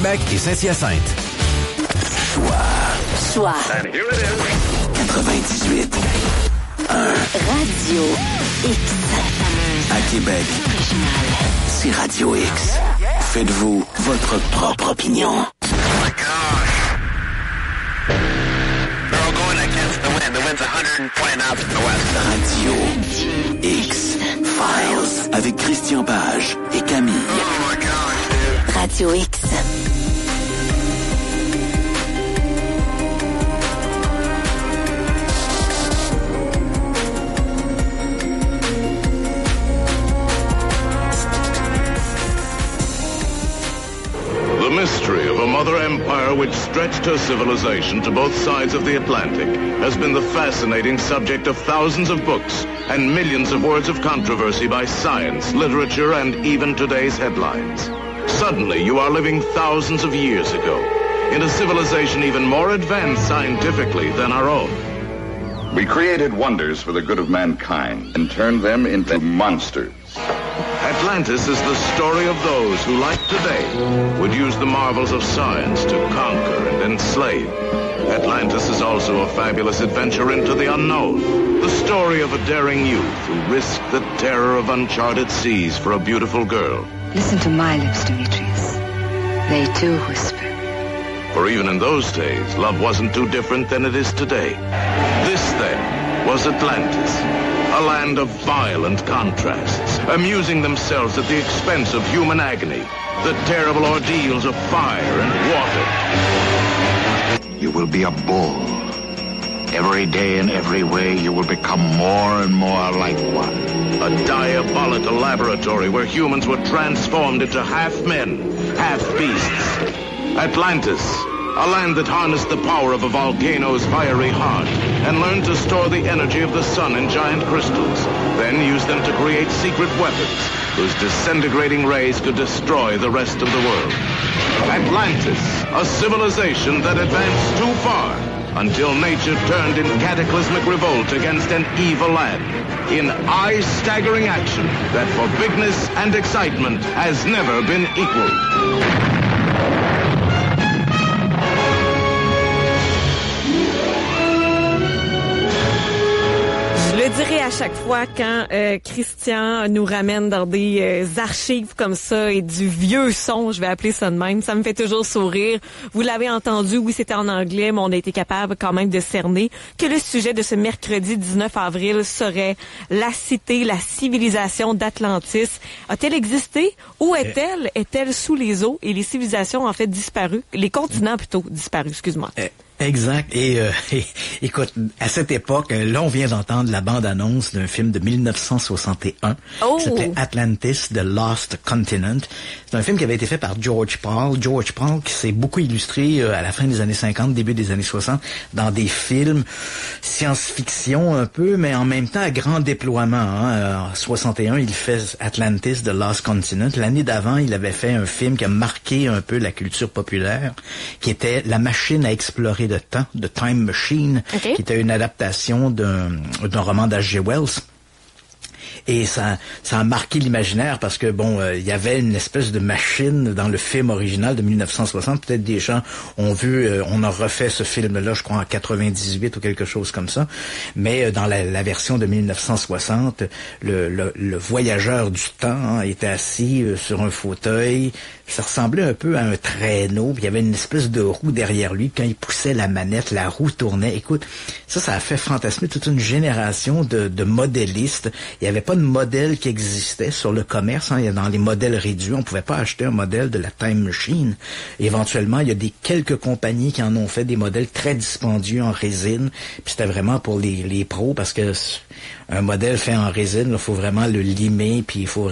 Québec et Saint-Hyacinthe. Choix. And here it is. 98. Radio X. À Québec, c'est Radio X. Faites-vous votre propre opinion. Oh my gosh. They're all going against the wind. The wind's 120 knots in the west. Radio X Files avec Christian Page et Camille. Oh my gosh, dude. Radio X. The mystery of a mother empire which stretched her civilization to both sides of the Atlantic has been the fascinating subject of thousands of books and millions of words of controversy by science, literature, and even today's headlines. Suddenly, you are living thousands of years ago in a civilization even more advanced scientifically than our own. We created wonders for the good of mankind and turned them into monsters. Atlantis is the story of those who, like today, would use the marvels of science to conquer and enslave. Atlantis is also a fabulous adventure into the unknown, the story of a daring youth who risked the terror of uncharted seas for a beautiful girl. Listen to my lips, Demetrius. They too whisper. For even in those days, love wasn't too different than it is today. This, then, was Atlantis. A land of violent contrasts, amusing themselves at the expense of human agony, the terrible ordeals of fire and water. You will be a bull. Every day in every way you will become more and more like one. A diabolical laboratory where humans were transformed into half men, half beasts. Atlantis, a land that harnessed the power of a volcano's fiery heart and learned to store the energy of the sun in giant crystals, then used them to create secret weapons whose disintegrating rays could destroy the rest of the world. Atlantis, a civilization that advanced too far until nature turned in cataclysmic revolt against an evil land, in eye-staggering action that for bigness and excitement has never been equaled. Je le dirai à chaque fois quand Christian nous ramène dans des archives comme ça et du vieux son, je vais appeler ça de même, ça me fait toujours sourire. Vous l'avez entendu, oui, c'était en anglais, mais on a été capable quand même de cerner que le sujet de ce mercredi 19 avril serait la cité, la civilisation d'Atlantis. A-t-elle existé? Où est-elle? Est-elle sous les eaux? Et les civilisations ont en fait disparu, les continents plutôt disparus, excuse-moi. Exact. Et écoute, à cette époque, là, on vient d'entendre la bande-annonce d'un film de 1961 qui s'appelait Atlantis, The Lost Continent. C'est un film qui avait été fait par George Pal. George Pal qui s'est beaucoup illustré à la fin des années 50, début des années 60, dans des films science-fiction un peu, mais en même temps à grand déploiement. En 61, il fait Atlantis, The Lost Continent. L'année d'avant, il avait fait un film qui a marqué un peu la culture populaire, qui était La machine à explorer de temps, de Time Machine, qui était une adaptation d'un roman d'H.G. Wells. Et ça a marqué l'imaginaire parce que bon, il y avait une espèce de machine dans le film original de 1960. Peut-être des gens ont vu, on a refait ce film-là, je crois en 98 ou quelque chose comme ça. Mais dans la version de 1960, le voyageur du temps était assis sur un fauteuil. Ça ressemblait un peu à un traîneau. Puis il y avait une espèce de roue derrière lui. Quand il poussait la manette, la roue tournait. Écoute, ça a fait fantasmer toute une génération de modélistes. Il n'y avait pas de modèle qui existait sur le commerce. Dans les modèles réduits, on pouvait pas acheter un modèle de la Time Machine. Éventuellement, il y a quelques compagnies qui en ont fait des modèles très dispendieux en résine. Puis c'était vraiment pour les pros parce que un modèle fait en résine, il faut vraiment le limer, puis il faut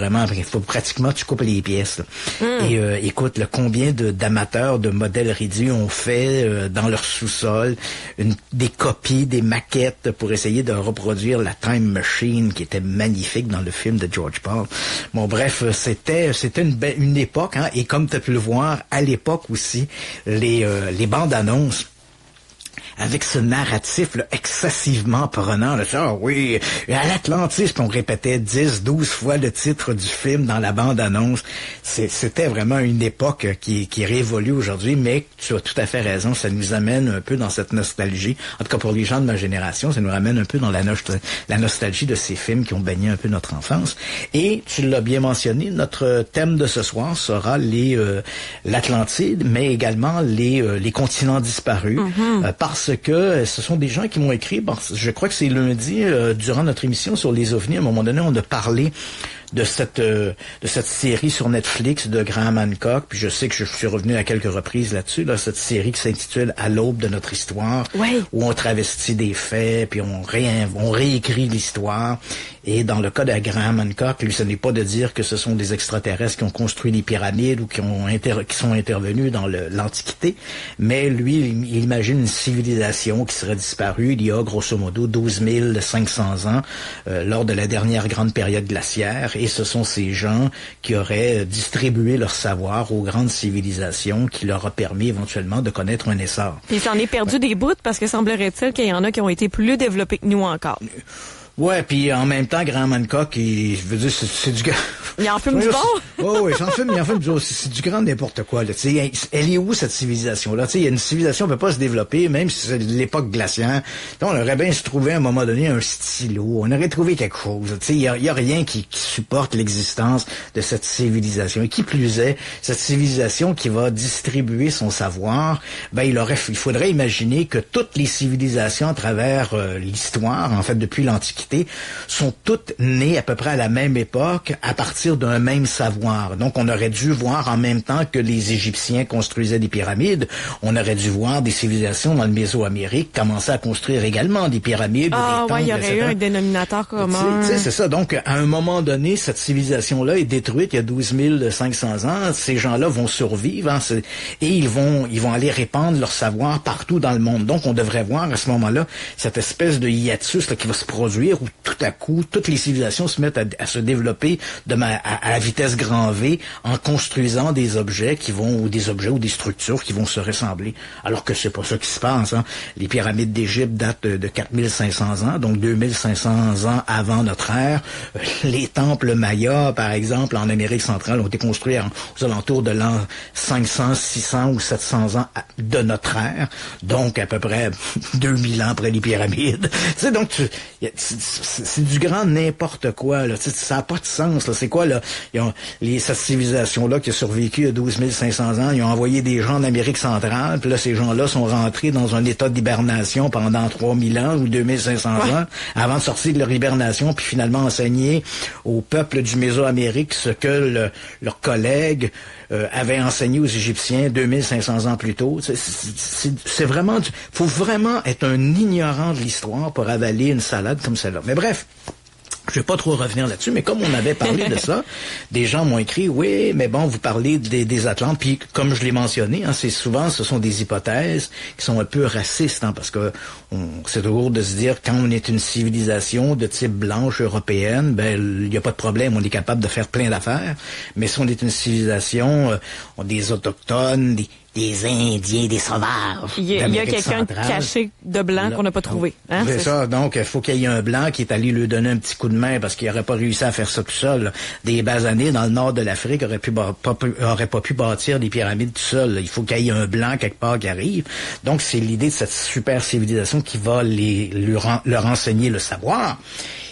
pratiquement tu coupes les pièces. Et écoute, combien d'amateurs de modèles réduits ont fait dans leur sous-sol des copies, des maquettes pour essayer de reproduire la Time Machine qui était magnifique dans le film de George Pal. Bon, bref, c'était une époque, et comme tu as pu le voir, à l'époque aussi, les bandes annonces avec ce narratif là, excessivement prenant. Là, oui, à l'Atlantis, puis on répétait 10, 12 fois le titre du film dans la bande-annonce. C'était vraiment une époque qui est révolue aujourd'hui, mais tu as tout à fait raison, ça nous amène un peu dans cette nostalgie. En tout cas, pour les gens de ma génération, ça nous ramène un peu dans la nostalgie de ces films qui ont baigné un peu notre enfance. Et tu l'as bien mentionné, notre thème de ce soir sera l'Atlantide, mais également les continents disparus, parce que ce sont des gens qui m'ont écrit, je crois que c'est lundi, durant notre émission sur les ovnis, à un moment donné, on a parlé de cette série sur Netflix de Graham Hancock, puis je sais que je suis revenu à quelques reprises là-dessus, là, cette série qui s'intitule À l'aube de notre histoire, où on travestit des faits, puis on réécrit l'histoire. Et dans le cas de Graham Hancock, lui, ce n'est pas de dire que ce sont des extraterrestres qui ont construit les pyramides ou qui sont intervenus dans l'Antiquité, mais lui, il imagine une civilisation qui serait disparue il y a grosso modo 12 500 ans, lors de la dernière grande période glaciaire. Et ce sont ces gens qui auraient distribué leur savoir aux grandes civilisations qui leur a permis éventuellement de connaître un essor. Puis il s'en est perdu des bouts parce que semblerait-il qu'il y en a qui ont été plus développés que nous encore. Ouais, puis en même temps, Graham Hancock, je veux dire, c'est du gars. Il en filme du bon? Oui, c'est du grand n'importe quoi, là. Tu sais, elle est où, cette civilisation-là? Tu sais, il y a une civilisation qui peut pas se développer, même si c'est l'époque glaciaire. Donc, on aurait bien se trouvé à un moment donné un stylo. On aurait trouvé quelque chose. Tu sais, il y a rien qui supporte l'existence de cette civilisation. Et qui plus est, cette civilisation qui va distribuer son savoir, il faudrait imaginer que toutes les civilisations à travers l'histoire, en fait, depuis l'Antiquité, sont toutes nées à peu près à la même époque, à partir d'un même savoir. Donc, on aurait dû voir en même temps que les Égyptiens construisaient des pyramides, on aurait dû voir des civilisations dans le Mésoamérique commencer à construire également des pyramides. Ah, ouais, il y aurait eu un dénominateur commun. Tu sais, c'est ça. Donc, à un moment donné, cette civilisation-là est détruite il y a 12 500 ans. Ces gens-là vont survivre, et ils vont aller répandre leur savoir partout dans le monde. Donc, on devrait voir à ce moment-là cette espèce de hiatus là, qui va se produire où tout à coup, toutes les civilisations se mettent à se développer à vitesse grand V en construisant des objets ou des structures qui vont se ressembler. Alors que c'est pas ça qui se passe. Hein. Les pyramides d'Égypte datent de 4500 ans, donc 2500 ans avant notre ère. Les temples mayas, par exemple, en Amérique centrale, ont été construits aux alentours de l'an 500, 600 ou 700 ans de notre ère. Donc, à peu près 2000 ans après les pyramides. Tu sais, donc, c'est du grand n'importe quoi, là. Ça n'a pas de sens, là. C'est quoi, là? Cette civilisation-là qui a survécu il y a 12 500 ans, ils ont envoyé des gens en Amérique centrale, puis là, ces gens-là sont rentrés dans un état d'hibernation pendant 3000 ans ou 2500 ans, avant de sortir de leur hibernation, puis finalement enseigner au peuple du Mésoamérique ce que leurs collègues avaient enseigné aux Égyptiens 2500 ans plus tôt. C'est vraiment... faut vraiment être un ignorant de l'histoire pour avaler une salade comme celle-là. Mais bref, je vais pas trop revenir là-dessus, mais comme on avait parlé de ça, des gens m'ont écrit, oui, mais bon, vous parlez des Atlantes, puis comme je l'ai mentionné, hein, ce sont des hypothèses qui sont un peu racistes, hein, parce que c'est toujours de se dire, quand on est une civilisation de type blanche européenne, il n'y a pas de problème, on est capable de faire plein d'affaires, mais si on est une civilisation, des autochtones, des Indiens, des sauvages. Il y a quelqu'un caché de blanc qu'on n'a pas trouvé. Hein? C'est ça. Donc, il faut qu'il y ait un blanc qui est allé lui donner un petit coup de main parce qu'il n'aurait pas réussi à faire ça tout seul. Là. Des basanés dans le nord de l'Afrique auraient pas pu bâtir des pyramides tout seul. Là. Il faut qu'il y ait un blanc quelque part qui arrive. Donc, c'est l'idée de cette super civilisation qui va leur enseigner le savoir.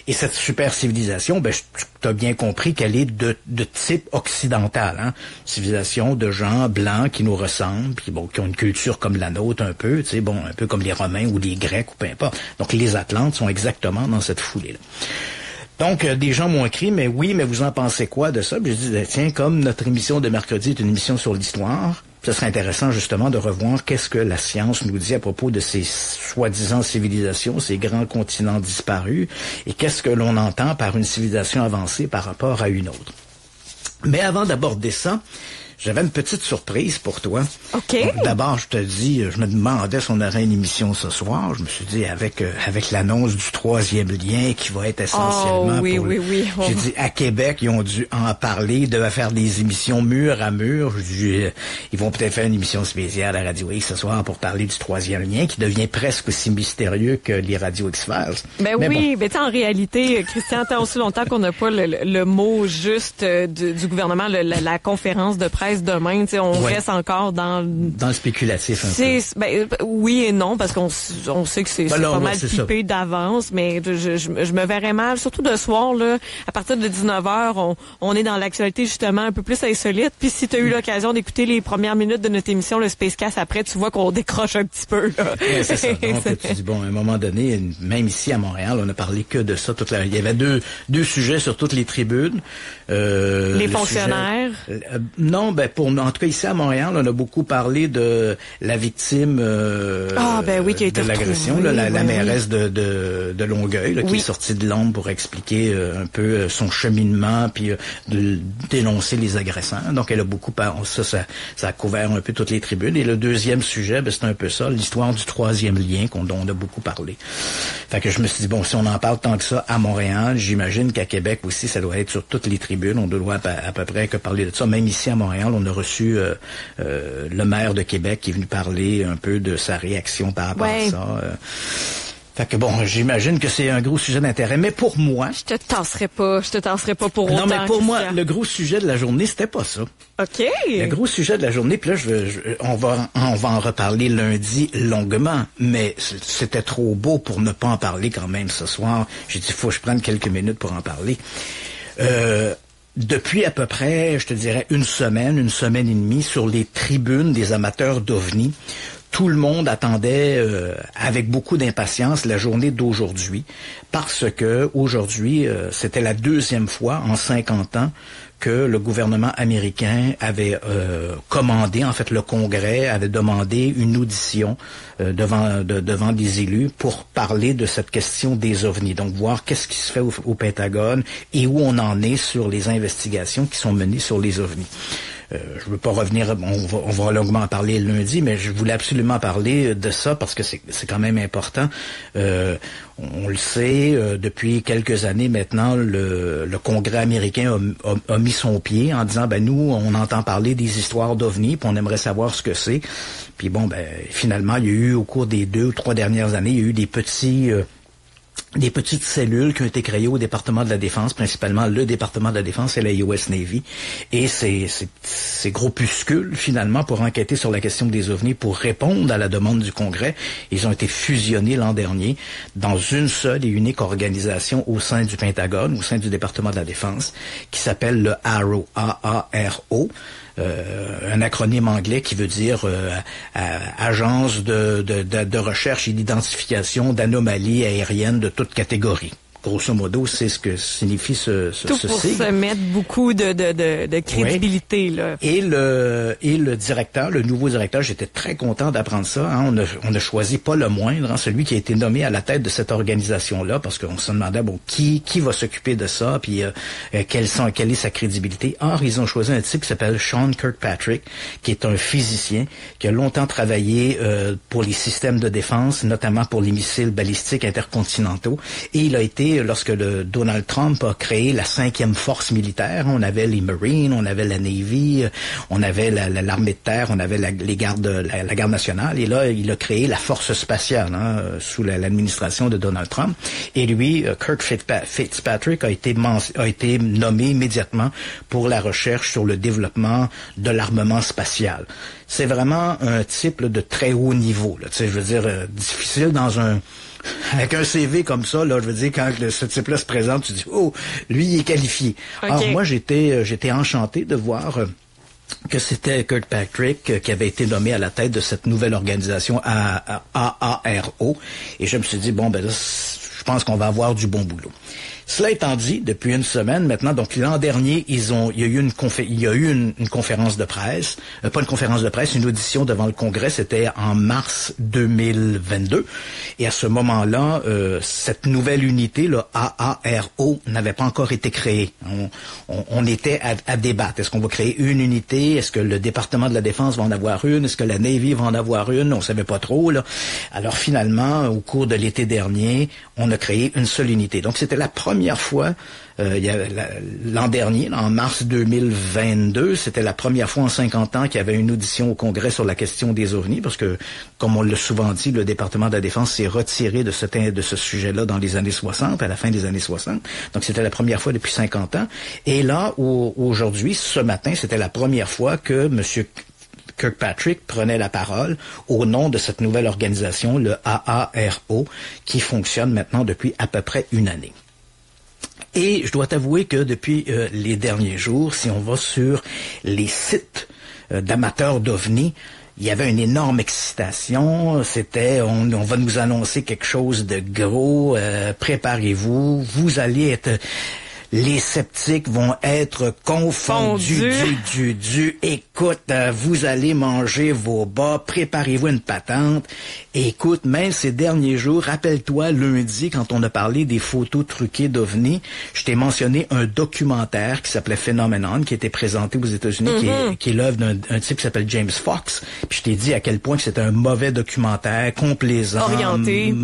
Et cette super civilisation, tu as bien compris qu'elle est de type occidental, hein. Civilisation de gens blancs qui nous ressemblent, puis qui ont une culture comme la nôtre un peu, tu sais, un peu comme les Romains ou les Grecs ou peu importe. Donc les Atlantes sont exactement dans cette foulée-là. Donc, des gens m'ont écrit, mais vous en pensez quoi de ça? Puis je dis, tiens, comme notre émission de mercredi est une émission sur l'histoire, ce serait intéressant justement de revoir qu'est-ce que la science nous dit à propos de ces soi-disant civilisations, ces grands continents disparus, et qu'est-ce que l'on entend par une civilisation avancée par rapport à une autre. Mais avant d'aborder ça, J'avais une petite surprise pour toi. OK. Donc, d'abord, je me demandais si on aurait une émission ce soir. Je me suis dit, avec l'annonce du 3e lien qui va être essentiellement oui. J'ai dit, à Québec, ils ont dû en parler. Ils devaient faire des émissions mur à mur. Je dis, ils vont peut-être faire une émission spéciale à Radio X ce soir pour parler du 3e lien qui devient presque aussi mystérieux que les Radio X-Files. Mais oui, bon. En réalité, Christian, tant aussi longtemps qu'on n'a pas le mot juste du gouvernement, la conférence de presse demain, on reste encore dans le spéculatif un peu. Oui et non, parce qu'on sait que c'est pas mal pipé d'avance, mais je me verrais mal, surtout de soir, là, à partir de 19h, on est dans l'actualité justement un peu plus insolite, puis si tu as eu l'occasion d'écouter les premières minutes de notre émission, le Spacecast, après, tu vois qu'on décroche un petit peu. Là. Ouais, c'est ça. Donc, tu dis, bon, à un moment donné, même ici à Montréal, on a parlé que de ça toute la... Il y avait deux sujets sur toutes les tribunes. Les fonctionnaires? Non, en tout cas, ici à Montréal, on a beaucoup parlé de la victime qui a été de l'agression, la mairesse de Longueuil, qui est sortie de l'ombre pour expliquer un peu son cheminement, puis de dénoncer les agresseurs. Donc, elle a beaucoup parlé. Ça a couvert un peu toutes les tribunes. Et le deuxième sujet, c'est un peu ça, l'histoire du 3e lien dont on a beaucoup parlé. Fait que je me suis dit, bon, si on en parle tant que ça à Montréal, j'imagine qu'à Québec aussi, ça doit être sur toutes les tribunes. On doit à peu près que parler de ça. Même ici à Montréal, on a reçu le maire de Québec qui est venu parler un peu de sa réaction par rapport à ça. Fait que bon, j'imagine que c'est un gros sujet d'intérêt. Mais pour moi... Je te tasserai pas pour autant. Non, mais pour moi, le gros sujet de la journée, c'était pas ça. OK. Le gros sujet de la journée, puis là, on va en reparler lundi longuement, mais c'était trop beau pour ne pas en parler quand même ce soir. J'ai dit, faut que je prenne quelques minutes pour en parler. Depuis à peu près, je te dirais, une semaine et demie, sur les tribunes des amateurs d'OVNI, tout le monde attendait avec beaucoup d'impatience la journée d'aujourd'hui, parce que aujourd'hui, c'était la deuxième fois en 50 ans que le gouvernement américain avait commandé, en fait le Congrès avait demandé une audition devant des élus pour parler de cette question des ovnis. Donc voir qu'est-ce qui se fait au Pentagone et où on en est sur les investigations qui sont menées sur les ovnis. Je veux pas revenir, on va longuement en parler lundi, mais je voulais absolument parler de ça parce que c'est quand même important. On le sait, depuis quelques années maintenant, le Congrès américain a mis son pied en disant, nous, on entend parler des histoires d'OVNI, puis on aimerait savoir ce que c'est. Puis bon, finalement, il y a eu, au cours des 2 ou 3 dernières années, il y a eu des petites cellules qui ont été créées au département de la Défense, principalement le département de la Défense et la US Navy. Et ces groupuscules, finalement, pour enquêter sur la question des ovnis, pour répondre à la demande du Congrès, ils ont été fusionnés l'an dernier dans une seule et unique organisation au sein du Pentagone, au sein du département de la Défense, qui s'appelle le AARO, A-A-R-O. Un acronyme anglais qui veut dire Agence de recherche et d'identification d'anomalies aériennes de toute catégorie. Grosso modo, c'est ce que signifie ce tout pour sigle. Se mettre beaucoup de crédibilité, oui. Là. Et le directeur, le nouveau directeur, j'étais très content d'apprendre ça. Hein. On a choisi pas le moindre, celui qui a été nommé à la tête de cette organisation-là, parce qu'on se demandait qui va s'occuper de ça, puis quelle est sa crédibilité. Or, ils ont choisi un type qui s'appelle Sean Kirkpatrick, qui est un physicien qui a longtemps travaillé pour les systèmes de défense, notamment pour les missiles balistiques intercontinentaux, et il a été lorsque Donald Trump a créé la 5e force militaire. On avait les Marines, on avait la Navy, on avait l'armée de terre, on avait la garde nationale. Et là, il a créé la force spatiale sous l'administration de Donald Trump. Et lui, Kirk Fitzpatrick, a été nommé immédiatement pour la recherche sur le développement de l'armement spatial. C'est vraiment un type de très haut niveau. Là. Tu sais, je veux dire, difficile avec un CV comme ça, là, je veux dire, quand ce type-là se présente, tu dis, oh, lui, il est qualifié. Okay. Alors, moi, j'étais enchanté de voir que c'était Kirkpatrick qui avait été nommé à la tête de cette nouvelle organisation AARO. Et je me suis dit, bon, là, je pense qu'on va avoir du bon boulot. Cela étant dit, depuis une semaine maintenant, donc l'an dernier, il y a eu une conférence de presse, pas une conférence de presse, une audition devant le Congrès, c'était en mars 2022. Et à ce moment-là, cette nouvelle unité, le AARO, n'avait pas encore été créée. On était à débattre. Est-ce qu'on va créer une unité? Est-ce que le département de la Défense va en avoir une? Est-ce que la Navy va en avoir une? On savait pas trop, là. Alors finalement, au cours de l'été dernier, on a créé une seule unité. Donc c'était la première fois, l'an dernier, en mars 2022, c'était la première fois en 50 ans qu'il y avait une audition au Congrès sur la question des ovnis, parce que, comme on l'a souvent dit, le département de la Défense s'est retiré de ce sujet-là dans les années 60, à la fin des années 60. Donc c'était la première fois depuis 50 ans. Et là, aujourd'hui, ce matin, c'était la première fois que M. Kirkpatrick prenait la parole au nom de cette nouvelle organisation, le AARO, qui fonctionne maintenant depuis à peu près une année. Et je dois t'avouer que depuis les derniers jours, si on va sur les sites d'amateurs d'OVNI, il y avait une énorme excitation. C'était, on va nous annoncer quelque chose de gros, préparez-vous, vous allez être... Les sceptiques vont être confondus Écoute, vous allez manger vos bas, préparez-vous une patente. Écoute, même ces derniers jours, rappelle-toi lundi, quand on a parlé des photos truquées d'OVNI, je t'ai mentionné un documentaire qui s'appelait Phenomenon, qui était présenté aux États-Unis, qui est l'œuvre d'un type qui s'appelle James Fox. Puis je t'ai dit à quel point que c'était un mauvais documentaire, complaisant,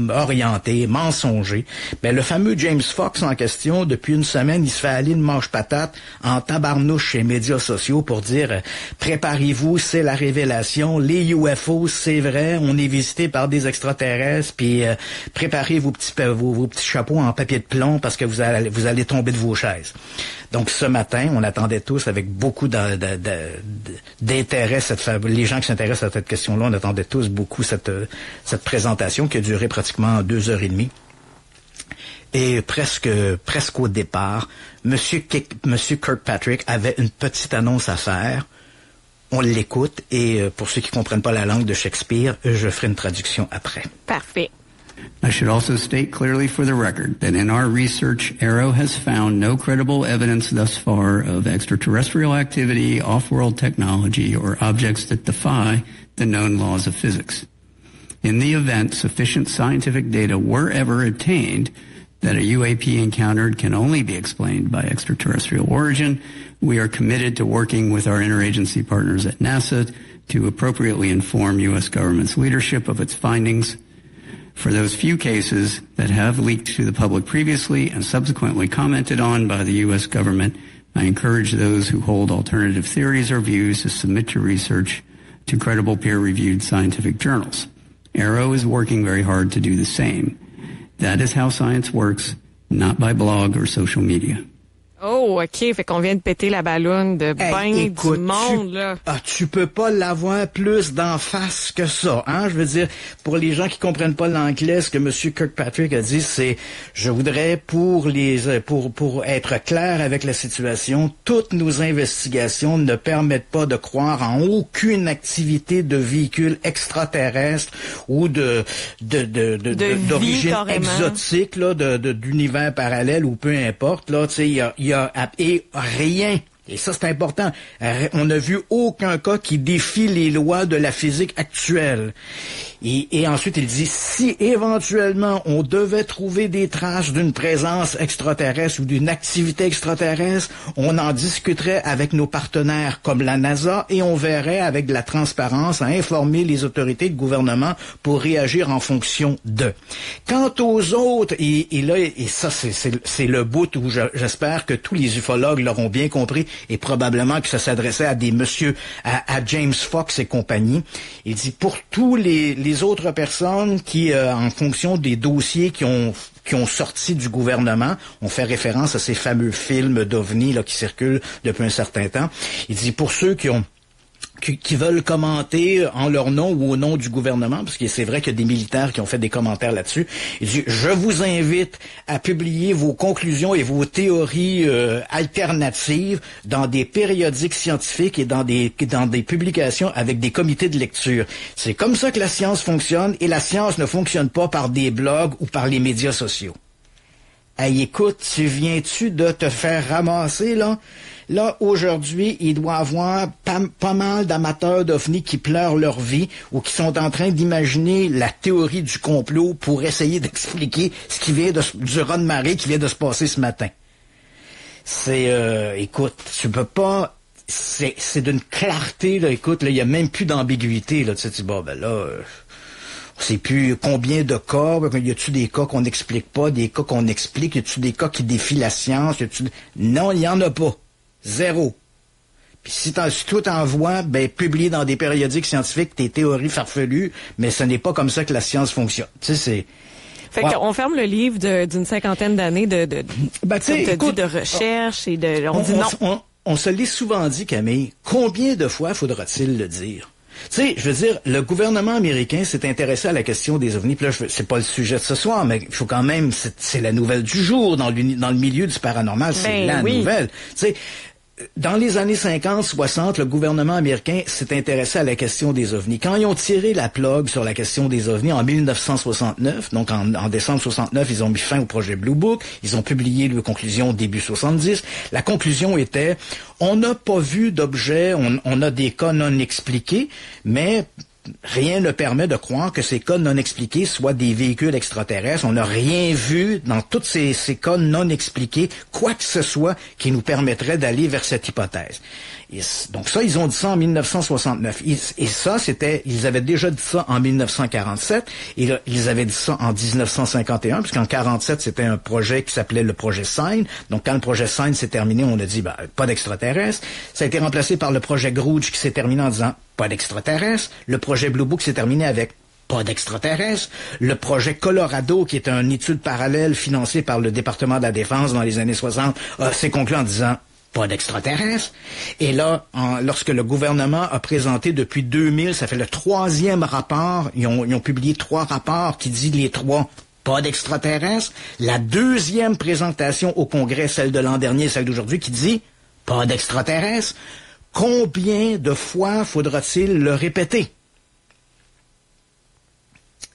orienté, mensonger. Ben, le fameux James Fox en question, depuis une semaine, il se fait aller une mâche-patate en tabarnouche chez les médias sociaux pour dire préparez-vous, c'est la révélation, les UFO, c'est vrai, on est visité par des extraterrestres, puis préparez vos petits chapeaux en papier de plomb parce que vous allez tomber de vos chaises. Donc ce matin, on attendait tous avec beaucoup d'intérêt les gens qui s'intéressent à cette question-là, on attendait tous beaucoup cette présentation qui a duré pratiquement 2h30. Et presque au départ, Monsieur Kirkpatrick avait une petite annonce à faire. On l'écoute et pour ceux qui comprennent pas la langue de Shakespeare, je ferai une traduction après. Parfait. I should also state clearly for the record that in our research, AARO has found no credible evidence thus far of extraterrestrial activity, off-world technology, or objects that defy the known laws of physics. In the event sufficient scientific data were ever obtained that a UAP encountered can only be explained by extraterrestrial origin, we are committed to working with our interagency partners at NASA to appropriately inform U.S. government's leadership of its findings. For those few cases that have leaked to the public previously and subsequently commented on by the U.S. government, I encourage those who hold alternative theories or views to submit your research to credible peer-reviewed scientific journals. AARO is working very hard to do the same. That is how science works, not by blog or social media. Oh, OK. Fait qu'on vient de péter la balloune de du monde, là. Tu peux pas l'avoir plus d'en face que ça, hein? Je veux dire, pour les gens qui comprennent pas l'anglais, ce que M. Kirkpatrick a dit, c'est, je voudrais pour être clair avec la situation, toutes nos investigations ne permettent pas de croire en aucune activité de véhicules extraterrestres ou d'origine exotique, là, d'univers parallèle ou peu importe, là, tu sais, il y a rien. Et ça, c'est important. On n'a vu aucun cas qui défie les lois de la physique actuelle. Et ensuite, il dit, si éventuellement on devait trouver des traces d'une présence extraterrestre ou d'une activité extraterrestre, on en discuterait avec nos partenaires comme la NASA et on verrait avec de la transparence à informer les autorités de gouvernement pour réagir en fonction d'eux. Quant aux autres, et ça, c'est le bout où j'espère que tous les ufologues l'auront bien compris et probablement que ça s'adressait à des messieurs, à James Fox et compagnie. Il dit, pour tous les autres personnes qui, en fonction des dossiers qui ont sorti du gouvernement, on fait référence à ces fameux films d'OVNI là qui circulent depuis un certain temps. Il dit, pour ceux qui veulent commenter en leur nom ou au nom du gouvernement, parce que c'est vrai qu'il y a des militaires qui ont fait des commentaires là-dessus. Il dit, je vous invite à publier vos conclusions et vos théories alternatives dans des périodiques scientifiques et dans des publications avec des comités de lecture. C'est comme ça que la science fonctionne et la science ne fonctionne pas par des blogs ou par les médias sociaux. Hey, écoute, tu viens-tu de te faire ramasser, là? Là, aujourd'hui, il doit y avoir pas mal d'amateurs d'OVNI qui pleurent leur vie ou qui sont en train d'imaginer la théorie du complot pour essayer d'expliquer ce qui vient du raz-de-marée qui vient de se passer ce matin. Écoute, tu peux pas... C'est d'une clarté, là, écoute, là, il y a même plus d'ambiguïté, là, tu sais, bon, ben là... On sait plus combien de cas, y a-tu des cas qu'on n'explique pas, des cas qu'on explique, y a-tu des cas qui défient la science, Non, il y en a pas. Zéro. Puis si toi t'en vois, ben publier dans des périodiques scientifiques tes théories farfelues, mais ce n'est pas comme ça que la science fonctionne. Tu sais, c'est... Fait qu'on ferme le livre d'une cinquantaine d'années de recherche et on dit non. On se l'est souvent dit, Camille, combien de fois faudra-t-il le dire? Tu sais, je veux dire, le gouvernement américain s'est intéressé à la question des ovnis. Puis là, c'est pas le sujet de ce soir, mais il faut quand même, c'est la nouvelle du jour dans le milieu du paranormal, c'est nouvelle. Tu sais, dans les années 50, 60, le gouvernement américain s'est intéressé à la question des ovnis. Quand ils ont tiré la plug sur la question des ovnis en 1969, donc en décembre 69, ils ont mis fin au projet Blue Book, ils ont publié leurs conclusions début 70. La conclusion était, on n'a pas vu d'objet, on a des cas non expliqués, mais rien ne permet de croire que ces cas non expliqués soient des véhicules extraterrestres. On n'a rien vu dans tous ces cas non expliqués, quoi que ce soit qui nous permettrait d'aller vers cette hypothèse. Donc ça, ils ont dit ça en 1969. Et ça, ils avaient déjà dit ça en 1947. Et là, ils avaient dit ça en 1951, puisqu'en 47, c'était un projet qui s'appelait le projet Sign. Donc quand le projet Sign s'est terminé, on a dit, pas d'extraterrestres. Ça a été remplacé par le projet Grudge qui s'est terminé en disant, pas d'extraterrestres. Le projet Blue Book s'est terminé avec pas d'extraterrestres. Le projet Colorado, qui est une étude parallèle financée par le département de la Défense dans les années 60, s'est conclu en disant pas d'extraterrestres. Et là, lorsque le gouvernement a présenté depuis 2000, ça fait le 3e rapport, ils ont publié 3 rapports qui disent les 3 pas d'extraterrestres. La 2e présentation au Congrès, celle de l'an dernier, celle d'aujourd'hui, qui dit pas d'extraterrestres. Combien de fois faudra-t-il le répéter?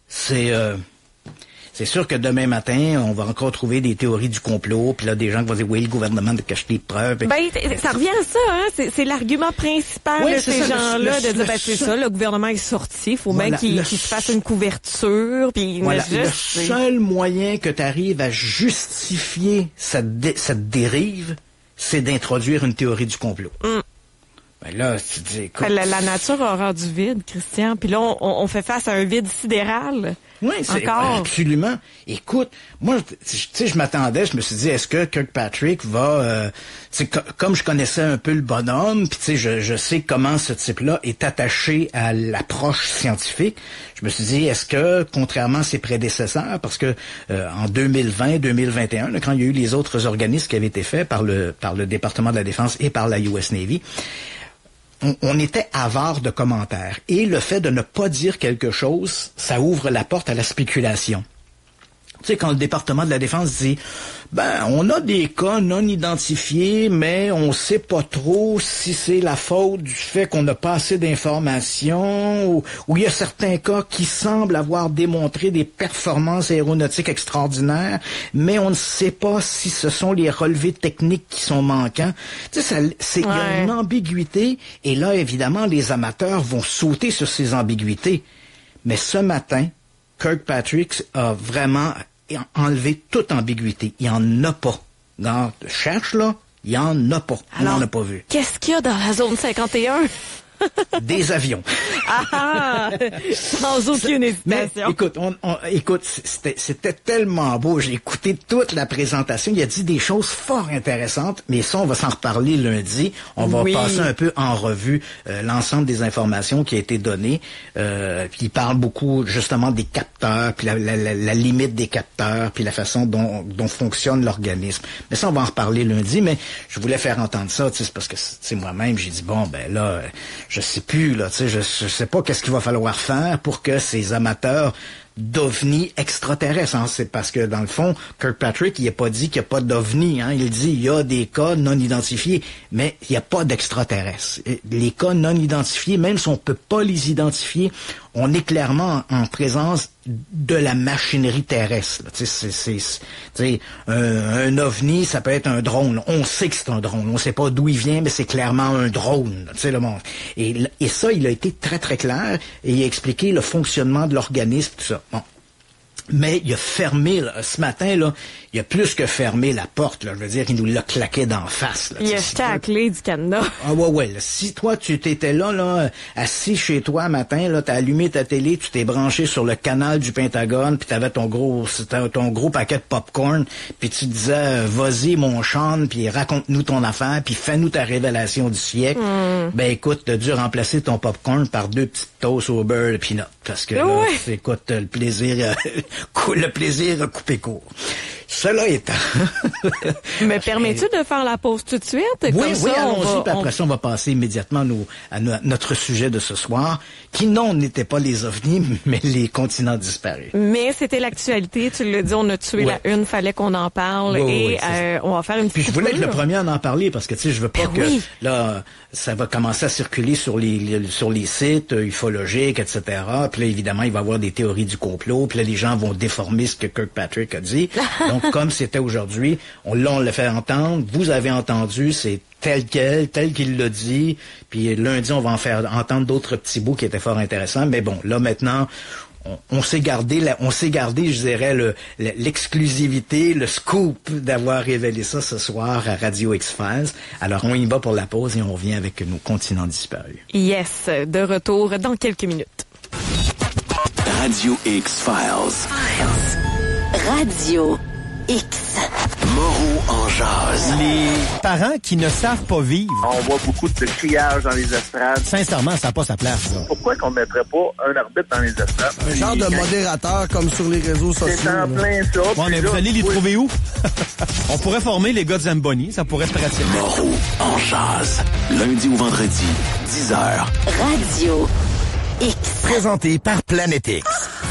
C'est sûr que demain matin, on va encore trouver des théories du complot, puis là, des gens qui vont dire, oui, le gouvernement de cacher des preuves. Ça revient à ça, hein. C'est l'argument principal de ces gens-là, de dire, c'est ça, le gouvernement est sorti, il faut même qu'il se fasse une couverture, puis le seul moyen que tu arrives à justifier cette dérive, c'est d'introduire une théorie du complot. Ben là, tu dis, écoute... La nature a horreur du vide, Christian. Puis là, on fait face à un vide sidéral. Oui, c'est absolument. Écoute, moi, tu sais, je m'attendais, je me suis dit, est-ce que Kirkpatrick va... comme je connaissais un peu le bonhomme, puis tu sais, je sais comment ce type-là est attaché à l'approche scientifique, je me suis dit, est-ce que, contrairement à ses prédécesseurs, parce que en 2020, 2021, là, quand il y a eu les autres organismes qui avaient été faits par le département de la Défense et par la US Navy, on était avare de commentaires. Et le fait de ne pas dire quelque chose, ça ouvre la porte à la spéculation. Tu sais, quand le département de la Défense dit on a des cas non identifiés, mais on sait pas trop si c'est la faute du fait qu'on n'a pas assez d'informations, ou il y a certains cas qui semblent avoir démontré des performances aéronautiques extraordinaires, mais on ne sait pas si ce sont les relevés techniques qui sont manquants. Tu sais, il y a une ambiguïté, et là, évidemment, les amateurs vont sauter sur ces ambiguïtés. Mais ce matin, Kirkpatrick a vraiment enlevé toute ambiguïté. Il n'y en a pas. Cherche, là, il n'y en a pas. On n'en a pas vu. Qu'est-ce qu'il y a dans la zone 51? Des avions. Sans aucune hésitation. Mais, écoute, c'était tellement beau. J'ai écouté toute la présentation. Il a dit des choses fort intéressantes, mais ça, on va s'en reparler lundi. On va passer un peu en revue l'ensemble des informations qui a été données. Puis il parle beaucoup, justement, des capteurs, puis la limite des capteurs, puis la façon dont fonctionne l'organisme. Mais ça, on va en reparler lundi, mais je voulais faire entendre ça, tu sais, parce que, c'est moi-même, j'ai dit, je sais plus, là, tu sais, je sais pas qu'est-ce qu'il va falloir faire pour que ces amateurs d'ovnis extraterrestres. Hein. C'est parce que, dans le fond, Kirkpatrick, il n'a pas dit qu'il n'y a pas d'ovnis. Hein. Il dit il y a des cas non identifiés, mais il n'y a pas d'extraterrestres. Les cas non identifiés, même si on ne peut pas les identifier, on est clairement en présence de la machinerie terrestre. Un ovni, ça peut être un drone. On sait que c'est un drone. On ne sait pas d'où il vient, mais c'est clairement un drone. Le monde. Et ça, il a été très, très clair et il a expliqué le fonctionnement de l'organisme, tout ça. Bon. Mais il a fermé, là, ce matin, là, il a plus que fermé la porte, là. Je veux dire, il nous l'a claqué d'en face, là. Il a jeté à la clé du cadenas. Ah ouais. Là, si toi, tu t'étais là, assis chez toi, matin, là, t'as allumé ta télé, tu t'es branché sur le canal du Pentagone, puis t'avais ton gros paquet de popcorn, puis tu disais, vas-y, mon Sean, puis raconte-nous ton affaire, puis fais-nous ta révélation du siècle. Ben, écoute, t'as dû remplacer ton popcorn par 2 petites toasts au beurre de peanut. Parce que, là, écoute, le plaisir coupé court. Cela étant... Me permets-tu de faire la pause tout de suite? Oui, allons-y, puis après ça, on va passer immédiatement à notre sujet de ce soir, qui n'était pas les ovnis, mais les continents disparus. Mais c'était l'actualité, tu l'as dit, on a tué la une, fallait qu'on en parle, on va faire une petite... Puis je voulais être le premier à en parler, parce que, tu sais, je veux pas que, là, ça va commencer à circuler sur les sites ufologiques, etc., puis là, évidemment, il va y avoir des théories du complot, puis là, les gens vont déformer ce que Kirkpatrick a dit. Donc, comme c'était aujourd'hui, on l'a fait entendre, vous avez entendu, c'est tel qu'il l'a dit, puis lundi, on va en faire entendre d'autres petits bouts qui étaient fort intéressants, mais bon, là, maintenant, on s'est gardé, je dirais, l'exclusivité, le scoop d'avoir révélé ça ce soir à Radio X-Files. Alors, on y va pour la pause et on revient avec nos continents disparus. Yes, de retour dans quelques minutes. Radio X-Files. Radio X. Moreau en jase. Les parents qui ne savent pas vivre. On voit beaucoup de criage dans les estrades. Sincèrement, ça n'a pas sa place. Là. Pourquoi qu'on ne mettrait pas un arbitre dans les estrades? Un genre de modérateur comme sur les réseaux sociaux. C'est en plein ça. Bon, mais vous allez les trouver où? On pourrait former les gars de Zamboni, ça pourrait être pratique. Moreau en jase. Lundi ou vendredi, 10h. Radio X. Présenté par Planet X.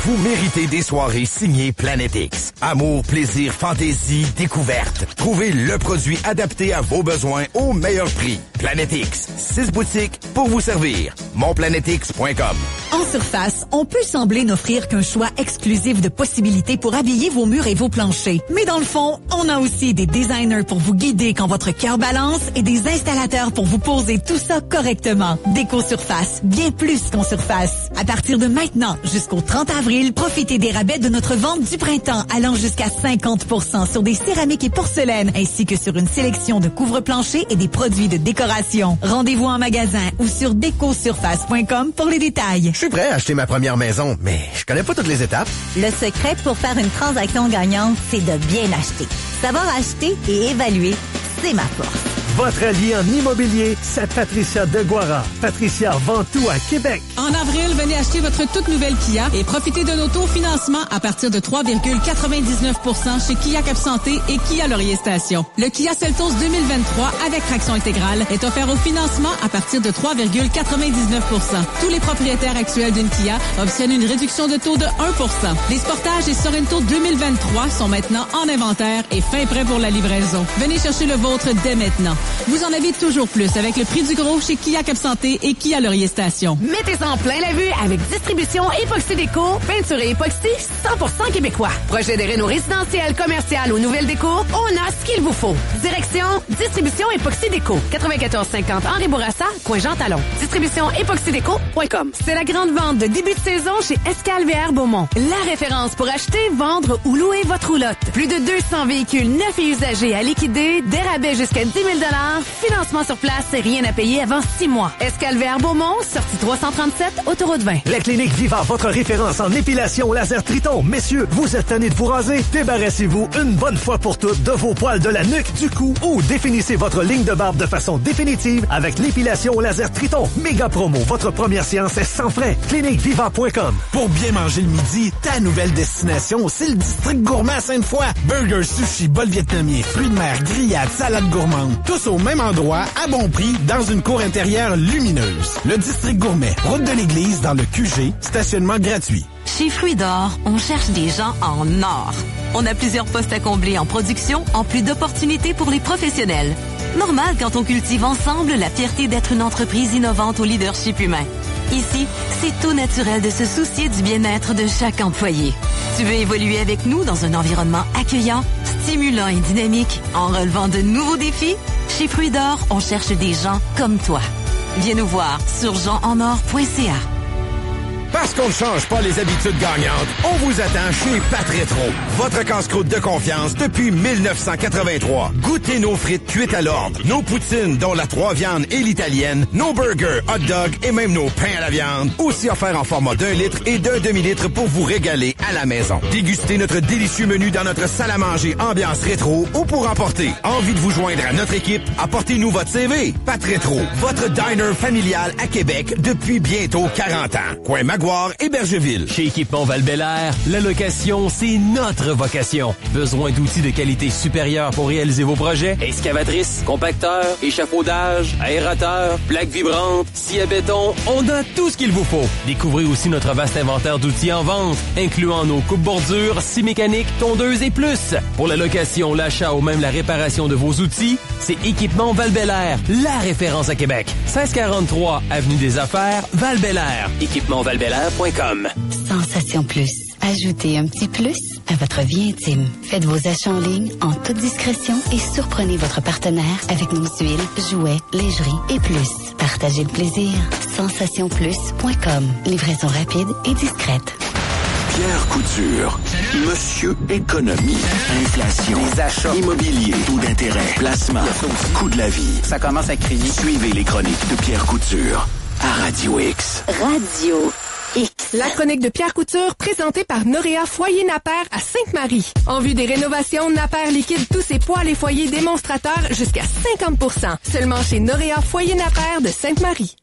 Vous méritez des soirées signées Planet X. Amour, plaisir, fantaisie, découverte. Trouvez le produit adapté à vos besoins au meilleur prix. Planet X. 6 boutiques pour vous servir. monplanetx.com. En surface, on peut sembler n'offrir qu'un choix exclusif de possibilités pour habiller vos murs et vos planchers. Mais dans le fond, on a aussi des designers pour vous guider quand votre cœur balance et des installateurs pour vous poser tout ça correctement. Déco Surface, bien plus qu'en surface. À partir de maintenant, jusqu'au 30 avril, profitez des rabais de notre vente du printemps allant jusqu'à 50% sur des céramiques et porcelaines ainsi que sur une sélection de couvre-planchers et des produits de décoration. Rendez-vous en magasin ou sur décosurface.com pour les détails. Je suis prêt à acheter ma première maison, mais je connais pas toutes les étapes. Le secret pour faire une transaction gagnante, c'est de bien acheter. Savoir acheter et évaluer, c'est ma force. Votre allié en immobilier, c'est Patricia Deguara. Patricia vend tout à Québec. En avril, venez acheter votre toute nouvelle Kia et profitez d'un auto-financement à partir de 3,99% chez Kia Cap Santé et Kia Laurier Station. Le Kia Seltos 2023 avec traction intégrale est offert au financement à partir de 3,99%. Tous les propriétaires actuels d'une Kia obtiennent une réduction de taux de 1%. Les Sportage et Sorento 2023 sont maintenant en inventaire et fin prêt pour la livraison. Venez chercher le vôtre dès maintenant. Vous en avez toujours plus avec le prix du gros chez Kia Cap Santé et Kia Laurier Station. Mettez en plein la vue avec Distribution Époxy Déco, peinture et époxy 100% québécois. Projet de réno résidentiel, commercial ou nouvelle déco, on a ce qu'il vous faut. Direction Distribution Époxy Déco, 9450 Henri Bourassa, coin Jean Talon. Distributionépoxydéco.com. C'est la grande vente de début de saison chez Escale VR Beaumont. La référence pour acheter, vendre ou louer votre roulotte. Plus de 200 véhicules neufs et usagés à liquider, des rabais jusqu'à 10 000 $, financement sur place et rien à payer avant 6 mois. Escale VR Beaumont, sortie 337, autoroute 20. La clinique Viva, votre référence en épilation laser Triton. Messieurs, vous êtes tannés de vous raser? Débarrassez-vous une bonne fois pour toutes de vos poils de la nuque, du cou ou définissez votre ligne de barbe de façon définitive avec l'épilation laser Triton. Méga promo, votre première séance est sans frais. cliniqueviva.com. Pour bien manger le midi, ta nouvelle destination, c'est le District Gourmet à Sainte-Foy. Burgers, sushi, bol vietnamien, fruits de mer, grillades, salade gourmande. Tous au même endroit, à bon prix, dans une cour intérieure lumineuse. Le District Gourmet, route de l'église, dans le QG, stationnement gratuit. Chez Fruits d'Or, on cherche des gens en or. On a plusieurs postes à combler en production, en plus d'opportunités pour les professionnels. Normal quand on cultive ensemble la fierté d'être une entreprise innovante au leadership humain. Ici, c'est tout naturel de se soucier du bien-être de chaque employé. Tu veux évoluer avec nous dans un environnement accueillant, stimulant et dynamique, en relevant de nouveaux défis? Chez Fruits d'Or, on cherche des gens comme toi. Viens nous voir sur jeansenor.ca. Parce qu'on ne change pas les habitudes gagnantes, on vous attend chez Pat Rétro, votre casse-croûte de confiance depuis 1983. Goûtez nos frites cuites à l'ordre, nos poutines dont la 3 viandes et l'italienne, nos burgers, hot dogs et même nos pains à la viande, aussi offerts en format d'1 litre et d'1 demi-litre pour vous régaler à la maison. Dégustez notre délicieux menu dans notre salle à manger ambiance rétro ou pour emporter. Envie de vous joindre à notre équipe? Apportez-nous votre CV. Pat Rétro, votre diner familial à Québec depuis bientôt 40 ans. Coin Maguire et Bergeville. Chez Équipement Val-Bélair, la location, c'est notre vocation. Besoin d'outils de qualité supérieure pour réaliser vos projets? Excavatrice, compacteur, échafaudage, aérateur, plaque vibrante, scie à béton, on a tout ce qu'il vous faut. Découvrez aussi notre vaste inventaire d'outils en vente, incluant nos coupes-bordures, scie mécaniques, tondeuses et plus. Pour la location, l'achat ou même la réparation de vos outils, c'est Équipement Val-Bélair, la référence à Québec. 1643 Avenue des Affaires, Val-Bélair. Équipement-Val-Bélair.com. Sensation Plus. Ajoutez un petit plus à votre vie intime. Faites vos achats en ligne en toute discrétion et surprenez votre partenaire avec nos huiles, jouets, lingerie et plus. Partagez le plaisir. SensationPlus.com. Livraison rapide et discrète. Pierre Couture. Monsieur Économie. Inflation. Les achats. Immobilier. Taux d'intérêt. Placement. Coût de la vie. Ça commence à crier. Suivez les chroniques de Pierre Couture à Radio X. Radio X. La chronique de Pierre Couture, présentée par Noréa Foyer Napper à Sainte-Marie. En vue des rénovations, Napper liquide tous ses poêles et foyers démonstrateurs jusqu'à 50%. Seulement chez Noréa Foyer Napper de Sainte-Marie.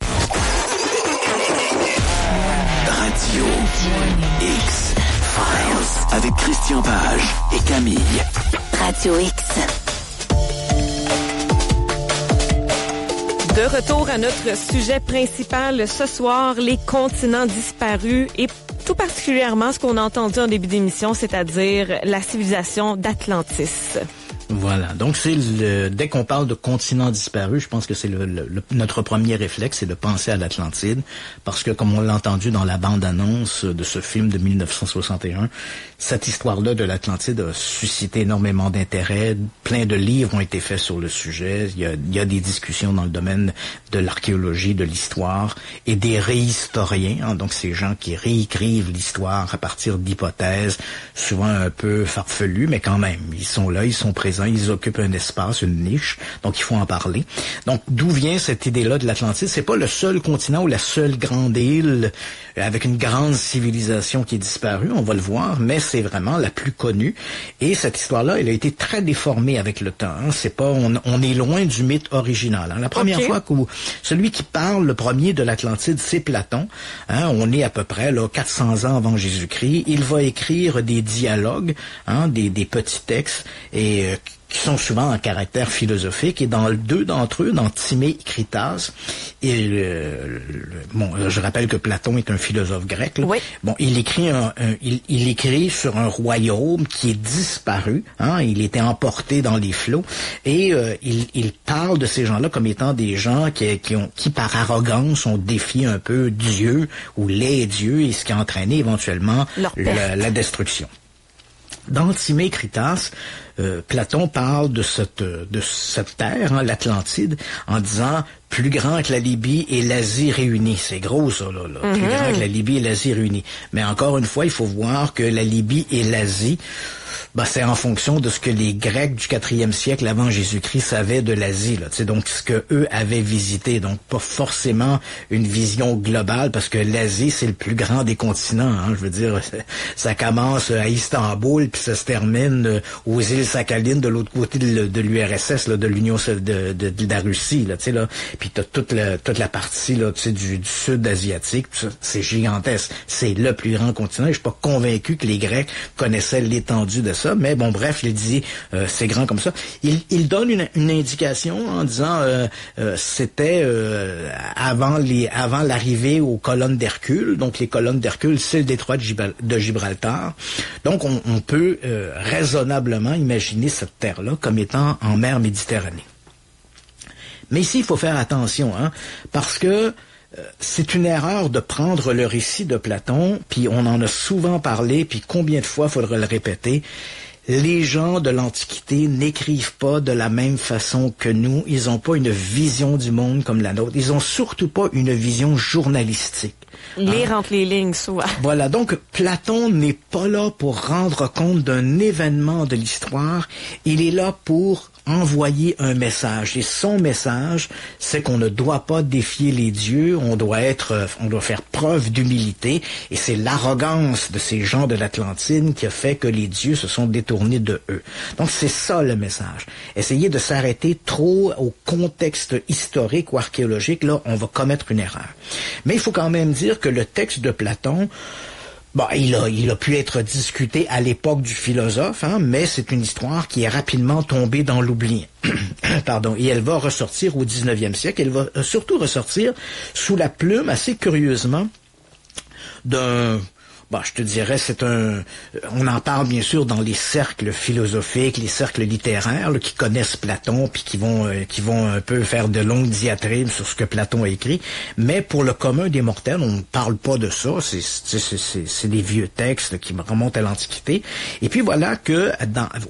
Radio X Files avec Christian Page et Camille. Radio X. De retour à notre sujet principal ce soir, les continents disparus et tout particulièrement ce qu'on a entendu en début d'émission, c'est-à-dire la civilisation d'Atlantis. Voilà. Donc, dès qu'on parle de continent disparu, je pense que c'est notre premier réflexe, c'est de penser à l'Atlantide. Parce que, comme on l'a entendu dans la bande-annonce de ce film de 1961, cette histoire-là de l'Atlantide a suscité énormément d'intérêt. Plein de livres ont été faits sur le sujet. Il y a des discussions dans le domaine de l'archéologie, de l'histoire et des réhistoriens. Hein, donc, ces gens qui réécrivent l'histoire à partir d'hypothèses, souvent un peu farfelues, mais quand même, ils sont là, ils sont présents. Ils occupent un espace, une niche, donc il faut en parler. Donc, d'où vient cette idée-là de l'Atlantide? C'est pas le seul continent ou la seule grande île avec une grande civilisation qui est disparue, on va le voir, mais c'est vraiment la plus connue. Et cette histoire-là, elle a été très déformée avec le temps. Hein. C'est pas, on est loin du mythe original. Hein. La première fois que celui qui parle le premier de l'Atlantide, c'est Platon. Hein. On est à peu près là 400 ans avant Jésus-Christ. Il va écrire des dialogues, hein, des petits textes et qui sont souvent en caractère philosophique, et dans deux d'entre eux, dans Timée et Critas, je rappelle que Platon est un philosophe grec, là. Oui. Bon, il écrit sur un royaume qui est disparu, hein, il était emporté dans les flots, et il parle de ces gens-là comme étant des gens qui par arrogance ont défié un peu Dieu ou les dieux, et ce qui a entraîné éventuellement la destruction. Dans Timée et Critas, Platon parle de cette terre, hein, l'Atlantide, en disant plus grand que la Libye et l'Asie réunis. C'est gros, ça, là. Mm-hmm. Plus grand que la Libye et l'Asie réunis. Mais encore une fois, il faut voir que la Libye et l'Asie, c'est en fonction de ce que les Grecs du 4e siècle avant Jésus-Christ savaient de l'Asie, là. Tu donc ce que eux avaient visité. Donc, pas forcément une vision globale, parce que l'Asie, c'est le plus grand des continents, hein. Je veux dire, ça commence à Istanbul, puis ça se termine aux îles Sakhalines, de l'autre côté de l'URSS, là, de l'Union de la Russie, là, tu sais, là. puis t'as toute la partie là, tu sais, du sud asiatique, c'est gigantesque. C'est le plus grand continent. Je suis pas convaincu que les Grecs connaissaient l'étendue de ça, mais bon, bref, il dit c'est grand comme ça. Il donne une indication en disant c'était avant l'arrivée aux colonnes d'Hercule. Donc les colonnes d'Hercule, c'est le détroit de Gibraltar. Donc on peut raisonnablement imaginer cette terre-là comme étant en mer Méditerranée. Mais ici, il faut faire attention, parce que c'est une erreur de prendre le récit de Platon, puis on en a souvent parlé, puis combien de fois faudrait le répéter. Les gens de l'Antiquité n'écrivent pas de la même façon que nous. Ils n'ont pas une vision du monde comme la nôtre. Ils n'ont surtout pas une vision journalistique. Lire entre les lignes, souvent. Voilà, donc Platon n'est pas là pour rendre compte d'un événement de l'histoire. Il est là pour envoyer un message. Et son message, c'est qu'on ne doit pas défier les dieux, on doit faire preuve d'humilité. Et c'est l'arrogance de ces gens de l'Atlantide qui a fait que les dieux se sont détournés de eux. Donc c'est ça le message. Essayez de s'arrêter trop au contexte historique ou archéologique, là, on va commettre une erreur. Mais il faut quand même dire que le texte de Platon, bon, il a pu être discuté à l'époque du philosophe, mais c'est une histoire qui est rapidement tombée dans l'oubli. Pardon. Et elle va ressortir au 19e siècle. Elle va surtout ressortir sous la plume, assez curieusement, d'un... Bon, je te dirais, on en parle bien sûr dans les cercles philosophiques, les cercles littéraires, là, qui connaissent Platon, puis qui vont un peu faire de longues diatribes sur ce que Platon a écrit. Mais pour le commun des mortels, on ne parle pas de ça. C'est des vieux textes qui remontent à l'Antiquité. Et puis voilà que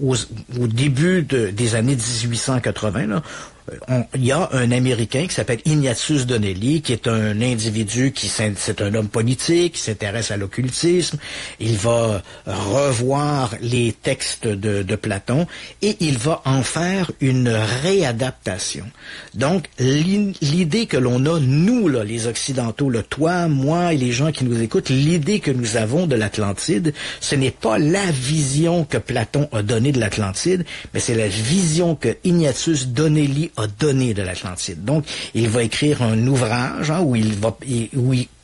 au début des années 1880, là, il y a un Américain qui s'appelle Ignatius Donnelly, qui est un individu c'est un homme politique, qui s'intéresse à l'occultisme. Il va revoir les textes de Platon et il va en faire une réadaptation. Donc, l'idée que l'on a, nous, là, les Occidentaux, là, toi, moi et les gens qui nous écoutent, l'idée que nous avons de l'Atlantide, ce n'est pas la vision que Platon a donnée de l'Atlantide, mais c'est la vision que Ignatius Donnelly a donné de l'Atlantide. Donc, il va écrire un ouvrage qui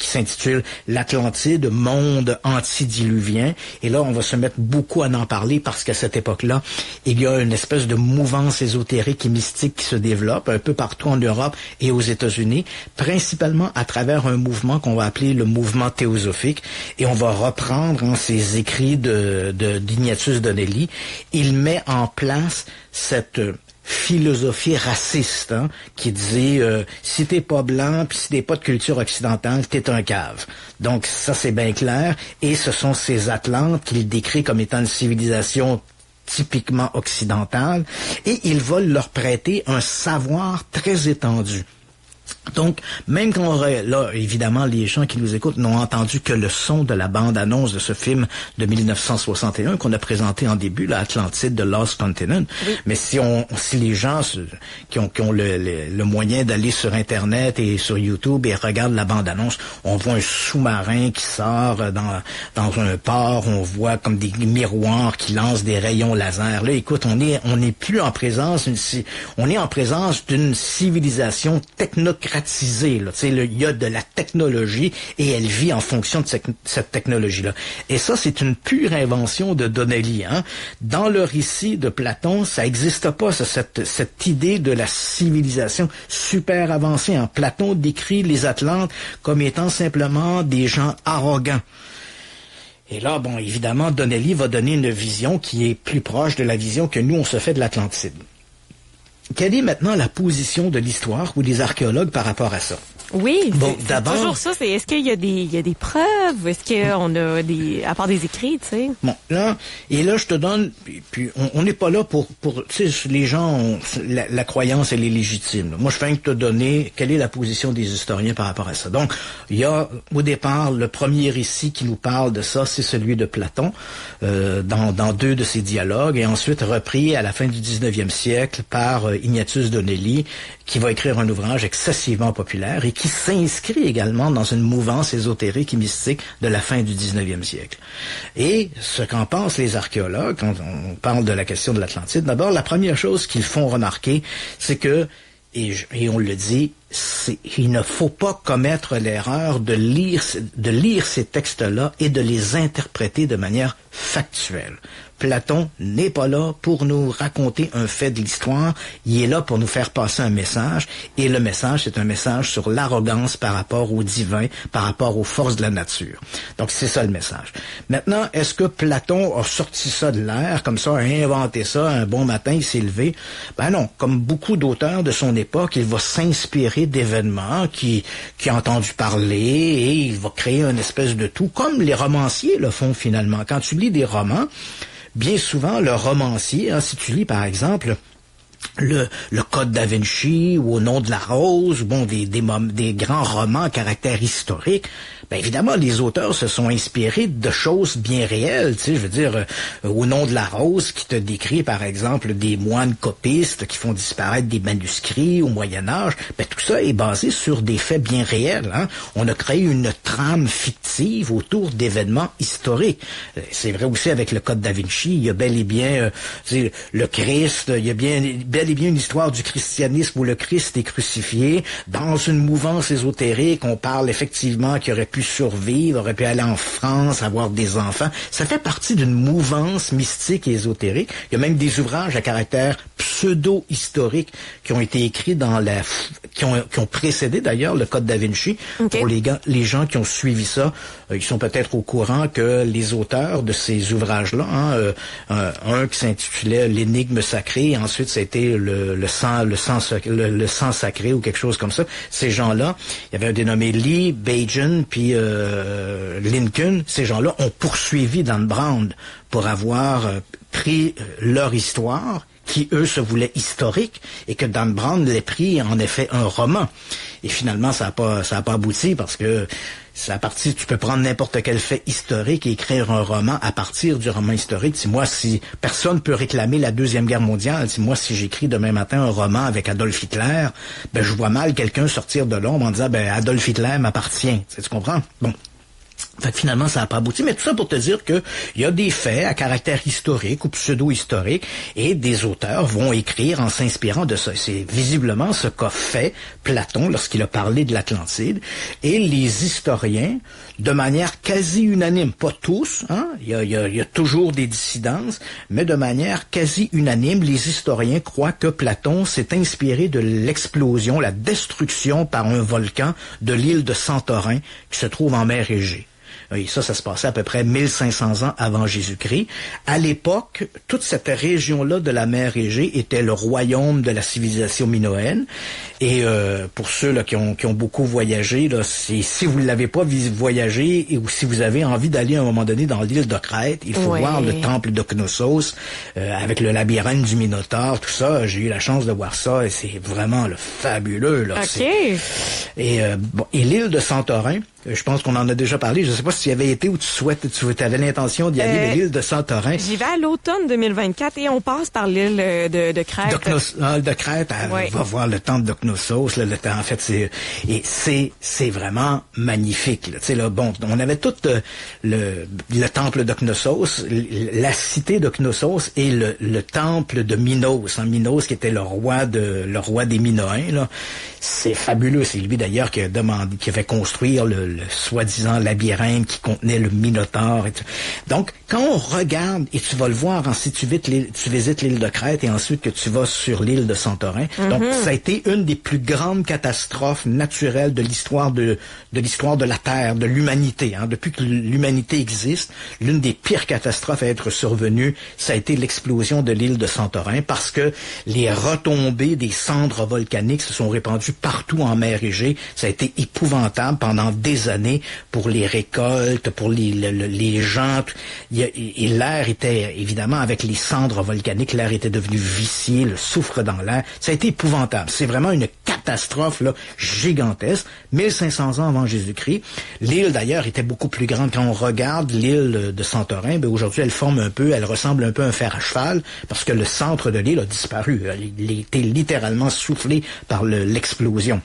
s'intitule L'Atlantide, monde antidiluvien. Et là, on va se mettre beaucoup à en parler parce qu'à cette époque-là, il y a une espèce de mouvance ésotérique et mystique qui se développe un peu partout en Europe et aux États-Unis, principalement à travers un mouvement qu'on va appeler le mouvement théosophique. Et on va reprendre ces écrits d'Ignatius Donnelly. Il met en place cette philosophie raciste, qui disait si t'es pas blanc puis si t'es pas de culture occidentale, t'es un cave. Donc ça c'est bien clair. Et ce sont ces Atlantes qu'il décrit comme étant une civilisation typiquement occidentale, et il va leur prêter un savoir très étendu. Donc, même quand là, évidemment, les gens qui nous écoutent n'ont entendu que le son de la bande-annonce de ce film de 1961 qu'on a présenté en début, l'Atlantide, The Lost Continent. Oui. Mais si les gens qui ont le moyen d'aller sur Internet et sur YouTube et regardent la bande-annonce, on voit un sous-marin qui sort dans un port, on voit comme des miroirs qui lancent des rayons laser. Là, écoute, on n'est plus en présence, on est en présence d'une civilisation technocratique. Il y a de la technologie et elle vit en fonction de cette technologie-là. Et ça, c'est une pure invention de Donnelly. Dans le récit de Platon, ça n'existe pas, cette idée de la civilisation super avancée. Platon décrit les Atlantes comme étant simplement des gens arrogants. Et là, bon, évidemment, Donnelly va donner une vision qui est plus proche de la vision que nous, on se fait de l'Atlantide. Quelle est maintenant la position de l'histoire ou des archéologues par rapport à ça? Oui, bon, c'est toujours ça. Est-ce qu'il y a des preuves? Est-ce qu'on a à part des écrits, tu sais? Bon, là, je te donne, puis on n'est pas là pour tu sais, les gens, la croyance, elle est légitime. Là. Moi, je viens de te donner quelle est la position des historiens par rapport à ça. Donc, il y a, au départ, le premier récit qui nous parle de ça, c'est celui de Platon, dans deux de ses dialogues, et ensuite repris à la fin du 19e siècle par Ignatius Donnelly, qui va écrire un ouvrage excessivement populaire et qui s'inscrit également dans une mouvance ésotérique et mystique de la fin du 19e siècle. Et ce qu'en pensent les archéologues, quand on parle de la question de l'Atlantide, d'abord, la première chose qu'ils font remarquer, c'est que, et on le dit, il ne faut pas commettre l'erreur de lire ces textes-là et de les interpréter de manière factuelle. Platon n'est pas là pour nous raconter un fait de l'histoire, il est là pour nous faire passer un message, et le message, c'est un message sur l'arrogance par rapport au divin, par rapport aux forces de la nature. Donc c'est ça le message. Maintenant, est-ce que Platon a sorti ça de l'air, comme ça, a inventé ça, un bon matin, il s'est levé? Ben non, comme beaucoup d'auteurs de son époque, il va s'inspirer d'événements qui a entendu parler, et il va créer une espèce de tout, comme les romanciers le font finalement. Quand tu lis des romans, bien souvent, le romancier, si tu lis par exemple le Code da Vinci ou Au nom de la rose, bon, des grands romans à caractère historique, ben évidemment, les auteurs se sont inspirés de choses bien réelles, tu sais, je veux dire, Au nom de la rose, qui te décrit, par exemple, des moines copistes qui font disparaître des manuscrits au Moyen-Âge, ben tout ça est basé sur des faits bien réels, hein. On a créé une trame fictive autour d'événements historiques. C'est vrai aussi avec le Code da Vinci, il y a bel et bien, le Christ, il y a bel et bien une histoire du christianisme où le Christ est crucifié. Dans une mouvance ésotérique, on parle effectivement qu'il aurait pu survivre, aurait pu aller en France, avoir des enfants. Ça fait partie d'une mouvance mystique et ésotérique. Il y a même des ouvrages à caractère pseudo-historique qui ont été écrits qui ont précédé d'ailleurs le Code da Vinci. Okay. Pour les gens qui ont suivi ça, ils sont peut-être au courant que les auteurs de ces ouvrages-là, un qui s'intitulait L'énigme sacrée, et ensuite c'était le sang sacré ou quelque chose comme ça. Ces gens-là, il y avait un dénommé Lee, Bajan, puis Lincoln. Ces gens-là ont poursuivi Dan Brown pour avoir pris leur histoire, qui eux se voulaient historique, et que Dan Brown l'ait pris en effet un roman. Et finalement, ça a pas abouti parce que tu peux prendre n'importe quel fait historique et écrire un roman à partir du roman historique. Si personne peut réclamer la Deuxième Guerre mondiale, si j'écris demain matin un roman avec Adolf Hitler, ben je vois mal quelqu'un sortir de l'ombre en disant ben Adolf Hitler m'appartient. Tu comprends? Bon. Fait que finalement, ça n'a pas abouti. Mais tout ça pour te dire que il y a des faits à caractère historique ou pseudo-historique et des auteurs vont écrire en s'inspirant de ça. C'est visiblement ce qu'a fait Platon lorsqu'il a parlé de l'Atlantide. Et les historiens, de manière quasi unanime, pas tous, hein, il y a toujours des dissidences, mais de manière quasi unanime, les historiens croient que Platon s'est inspiré de l'explosion, la destruction par un volcan de l'île de Santorin qui se trouve en mer Égée. Et ça se passait à peu près 1500 ans avant Jésus-Christ. À l'époque, toute cette région-là de la mer Égée était le royaume de la civilisation minoenne. Et pour ceux là, qui ont beaucoup voyagé, là, si vous ne l'avez pas voyagé ou si vous avez envie d'aller à un moment donné dans l'île de Crète, il faut voir le temple de Knossos avec le labyrinthe du Minotaure, tout ça. J'ai eu la chance de voir ça et c'est vraiment fabuleux. Là. Okay. Et l'île de Santorin, je pense qu'on en a déjà parlé. Je ne sais pas si tu y avais été ou tu avais l'intention d'y aller, mais l'île de Santorin. J'y vais à l'automne 2024 et on passe par l'île de Crète. De Crète, va voir le temple de Knossos. En fait, c'est vraiment magnifique. Là. Tu sais, là, bon, on avait tout le temple de Knossos, la cité de Knossos et le temple de Minos. Minos qui était le roi des Minoens. Là. C'est fabuleux. C'est lui d'ailleurs qui avait construit le soi-disant labyrinthe qui contenait le Minotaure. Donc, quand on regarde, et tu vas le voir si tu visites l'île de Crète et ensuite que tu vas sur l'île de Santorin, donc ça a été une des plus grandes catastrophes naturelles de l'histoire de la Terre, de l'humanité. Hein. Depuis que l'humanité existe, l'une des pires catastrophes à être survenue, ça a été l'explosion de l'île de Santorin parce que les retombées des cendres volcaniques se sont répandues partout en mer Égée. Ça a été épouvantable pendant des années pour les récoltes, pour les gens. Et l'air était, évidemment, avec les cendres volcaniques, l'air était devenu vicié, le soufre dans l'air. Ça a été épouvantable. C'est vraiment une catastrophe là, gigantesque. 1500 ans avant Jésus-Christ. L'île, d'ailleurs, était beaucoup plus grande. Quand on regarde l'île de Santorin, aujourd'hui, elle ressemble un peu à un fer à cheval parce que le centre de l'île a disparu. Il a été littéralement soufflé par l'explosion.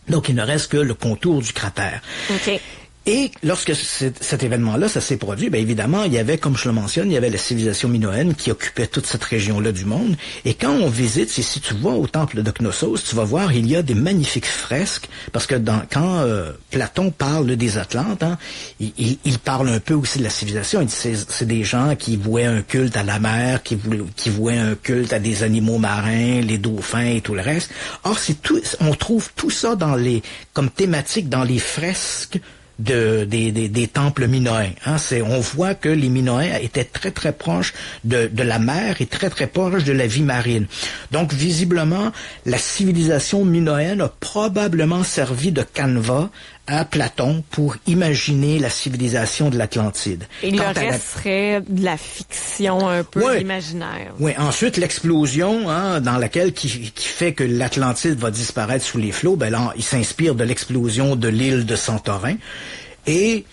Donc, il ne reste que le contour du cratère. Okay. Et lorsque cet événement-là, ça s'est produit, bien évidemment, il y avait, comme je le mentionne, il y avait la civilisation minoenne qui occupait toute cette région-là du monde. Et quand on visite, si tu vas au temple de Knossos, tu vas voir, il y a des magnifiques fresques, parce que quand Platon parle des Atlantes, hein, il parle un peu aussi de la civilisation. Il dit c'est des gens qui vouaient un culte à la mer, qui vouaient un culte à des animaux marins, les dauphins et tout le reste. Or, on trouve tout ça comme thématique dans les fresques des temples minoens. Hein. On voit que les Minoens étaient très très proches de la mer et très très proches de la vie marine. Donc visiblement, la civilisation minoenne a probablement servi de canevas à Platon pour imaginer la civilisation de l'Atlantide. Et le reste serait de la fiction un peu imaginaire. Oui, ensuite l'explosion dans laquelle qui fait que l'Atlantide va disparaître sous les flots, ben là, il s'inspire de l'explosion de l'île de Santorin. Et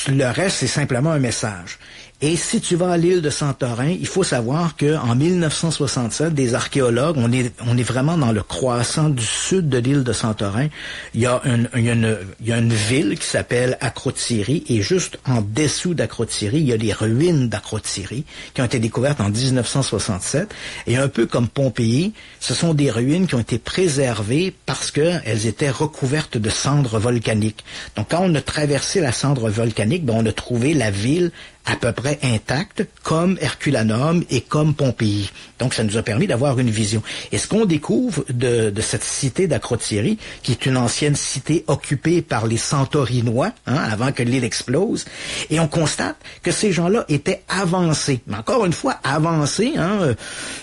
le reste, c'est simplement un message. Et si tu vas à l'île de Santorin, il faut savoir que en 1967, des archéologues, on est vraiment dans le croissant du sud de l'île de Santorin. Il y a une ville qui s'appelle Akrotiri, et juste en dessous d'Akrotiri, il y a les ruines d'Akrotiri qui ont été découvertes en 1967. Et un peu comme Pompéi, ce sont des ruines qui ont été préservées parce qu'elles étaient recouvertes de cendres volcaniques. Donc quand on a traversé la cendre volcanique, on a trouvé la ville à peu près intacte, comme Herculanum et comme Pompéi. Donc, ça nous a permis d'avoir une vision. Et ce qu'on découvre de cette cité d'Akrotiri, qui est une ancienne cité occupée par les Santorinois, avant que l'île explose, et on constate que ces gens-là étaient avancés. Mais encore une fois, avancés,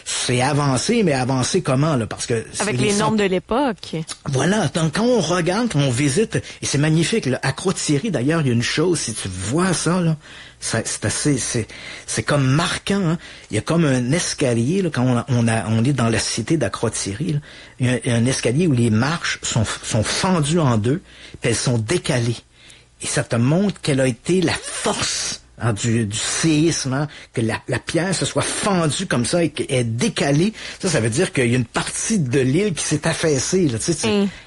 c'est avancé, mais avancé comment, là? Parce que avec les normes de l'époque. Voilà. Donc, quand on regarde, quand on visite, et c'est magnifique, là, Akrotiri, d'ailleurs, il y a une chose, si tu vois ça, là, c'est comme marquant, hein. Il y a comme un escalier, là, quand on est dans la cité d'Akrotiri, il y a un escalier où les marches sont fendues en deux, puis elles sont décalées. Et ça te montre quelle a été la force du séisme, que la pierre se soit fendue comme ça et qu'elle est décalée. Ça veut dire qu'il y a une partie de l'île qui s'est affaissée. Là.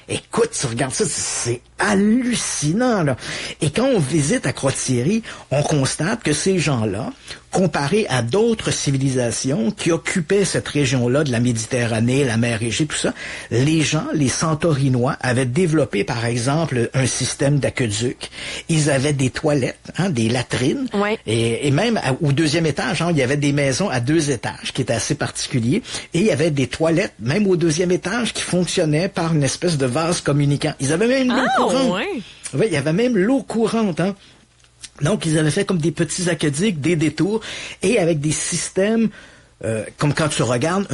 Écoute, tu regardes ça, c'est hallucinant. Là. Et quand on visite Akrotiri, on constate que ces gens-là, comparés à d'autres civilisations qui occupaient cette région-là de la Méditerranée, la mer Égée, tout ça, les Santorinois avaient développé, par exemple, un système d'aqueduc. Ils avaient des toilettes, des latrines. Ouais. Et même au deuxième étage, il y avait des maisons à 2 étages qui étaient assez particuliers. Et il y avait des toilettes, même au deuxième étage, qui fonctionnaient par une espèce de vase communicant. Ils avaient même l'eau courante. Ouais. Oui, il y avait même l'eau courante, Donc, ils avaient fait comme des petits aqueducs, des détours, et avec des systèmes, comme quand tu regardes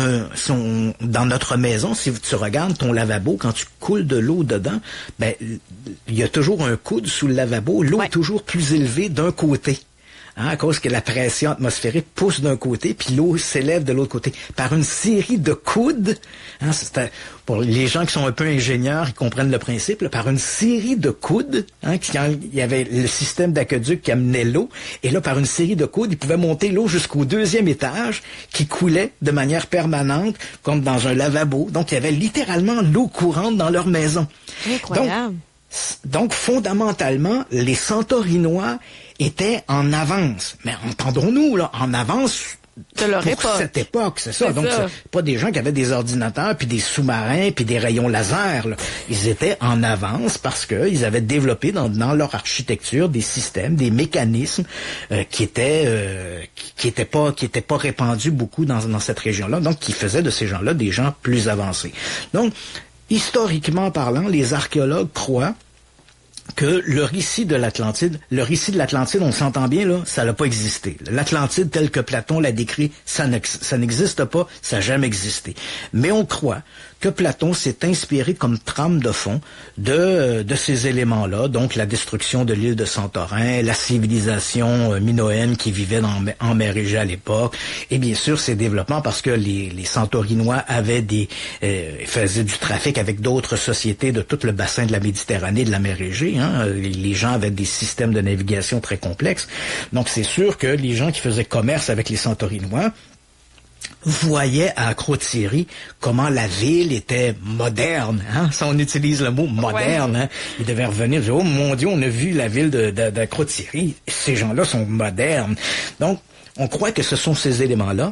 dans notre maison, si tu regardes ton lavabo, quand tu coules de l'eau dedans, il y a toujours un coude sous le lavabo, l'eau est toujours plus élevée d'un côté. À cause que la pression atmosphérique pousse d'un côté, puis l'eau s'élève de l'autre côté. Par une série de coudes, pour les gens qui sont un peu ingénieurs, ils comprennent le principe, par une série de coudes, quand il y avait le système d'aqueduc qui amenait l'eau, et là, par une série de coudes, ils pouvaient monter l'eau jusqu'au 2e étage, qui coulait de manière permanente, comme dans un lavabo. Donc, il y avait littéralement l'eau courante dans leur maison. Incroyable. Donc, fondamentalement, les Santorinois étaient en avance. Mais entendons-nous, là, en avance de leur pour cette époque, c'est ça. Donc, c'est pas des gens qui avaient des ordinateurs, puis des sous-marins, puis des rayons laser. Là. Ils étaient en avance parce qu'ils avaient développé dans leur architecture des systèmes, des mécanismes qui étaient pas répandus beaucoup dans cette région-là. Donc, qui faisaient de ces gens-là des gens plus avancés. Donc, historiquement parlant, les archéologues croient que le récit de l'Atlantide, on s'entend bien, là, ça n'a pas existé. L'Atlantide, tel que Platon l'a décrit, ça n'existe pas, ça n'a jamais existé. Mais on croit que Platon s'est inspiré comme trame de fond de ces éléments-là, donc la destruction de l'île de Santorin, la civilisation minoenne qui vivait en mer Égée à l'époque, et bien sûr ces développements parce que les Santorinois avaient faisaient du trafic avec d'autres sociétés de tout le bassin de la Méditerranée, de la mer Égée. Les gens avaient des systèmes de navigation très complexes. Donc c'est sûr que les gens qui faisaient commerce avec les Santorinois voyait à Crottieri comment la ville était moderne, hein? Si on utilise le mot moderne, hein? Il devait revenir, oh mon Dieu, on a vu la ville de Crottieri, ces gens-là sont modernes. Donc, on croit que ce sont ces éléments-là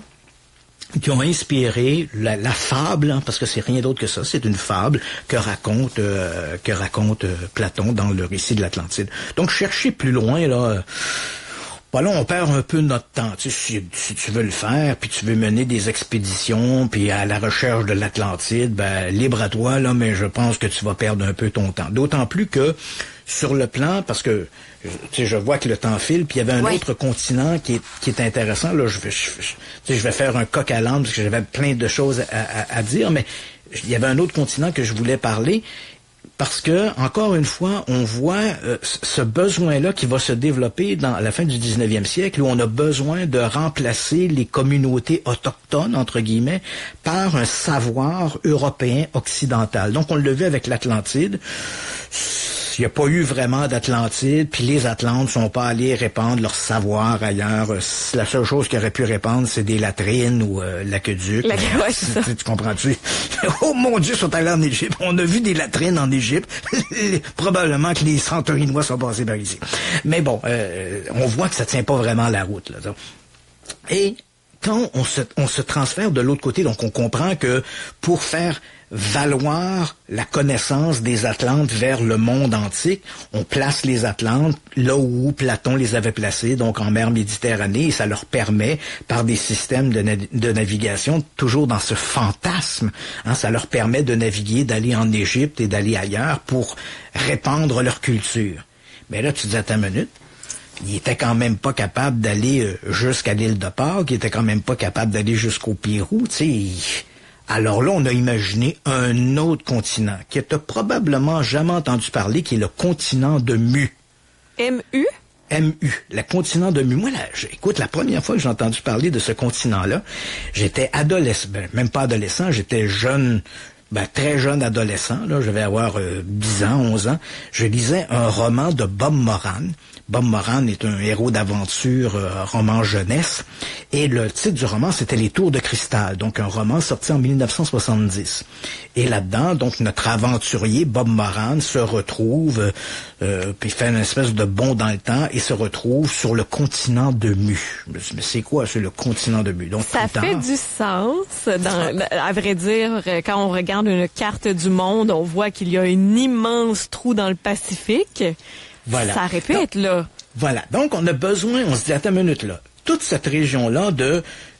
qui ont inspiré la fable, hein, parce que c'est rien d'autre que ça, c'est une fable que raconte Platon dans le récit de l'Atlantide. Donc, cherchez plus loin, là... Voilà, on perd un peu notre temps. Tu sais, si tu veux le faire, puis tu veux mener des expéditions, puis à la recherche de l'Atlantide, ben libre à toi, là, mais je pense que tu vas perdre un peu ton temps. D'autant plus que sur le plan, parce que tu sais, je vois que le temps file, puis il y avait un autre continent qui est intéressant. Là, je vais faire un coq à l'âne parce que j'avais plein de choses à dire, mais il y avait un autre continent que je voulais parler. Parce que, encore une fois, on voit ce besoin-là qui va se développer dans la fin du 19e siècle, où on a besoin de remplacer les communautés autochtones, entre guillemets, par un savoir européen occidental. Donc, on l'a vu avec l'Atlantide. Il n'y a pas eu vraiment d'Atlantide, puis les Atlantes ne sont pas allés répandre leur savoir ailleurs. La seule chose qu'ils auraient pu répandre, c'est des latrines ou l'aqueduc. Tu comprends-tu? Oh mon Dieu, ils sont allés en Égypte. On a vu des latrines en Égypte. Probablement que les Santorinois sont passés par ici. Mais bon, on voit que ça tient pas vraiment la route, là. Et quand on se transfère de l'autre côté, donc on comprend que pour faire valoir la connaissance des Atlantes vers le monde antique, on place les Atlantes là où Platon les avait placés, donc en mer Méditerranée, et ça leur permet, par des systèmes de navigation, toujours dans ce fantasme, hein, ça leur permet de naviguer, d'aller en Égypte et d'aller ailleurs pour répandre leur culture. Mais là, tu te dis, attends une minute, il était quand même pas capable d'aller jusqu'à l'île de Pâques, il était quand même pas capable d'aller jusqu'au Pérou, tu sais. Alors là, on a imaginé un autre continent que tu n'as probablement jamais entendu parler, qui est le continent de Mu. M-U? M-U, le continent de Mu. Moi, là, écoute, la première fois que j'ai entendu parler de ce continent-là, j'étais adolescent, même pas adolescent, j'étais jeune, très jeune adolescent, là, je devais avoir 10 ans, 11 ans. Je lisais un roman de Bob Moran. Bob Moran est un héros d'aventure, roman jeunesse, et le titre du roman, c'était Les Tours de Cristal, donc un roman sorti en 1970. Et là-dedans, donc, notre aventurier, Bob Moran, se retrouve, puis fait une espèce de bond dans le temps, et se retrouve sur le continent de Mu. Mais c'est quoi, c'est le continent de Mu? Donc, ça fait du sens, à vrai dire, quand on regarde une carte du monde, on voit qu'il y a un immense trou dans le Pacifique. Voilà. Ça aurait pu être là. Voilà. Donc, on a besoin, on se dit, attends une minute, là. Toute cette région-là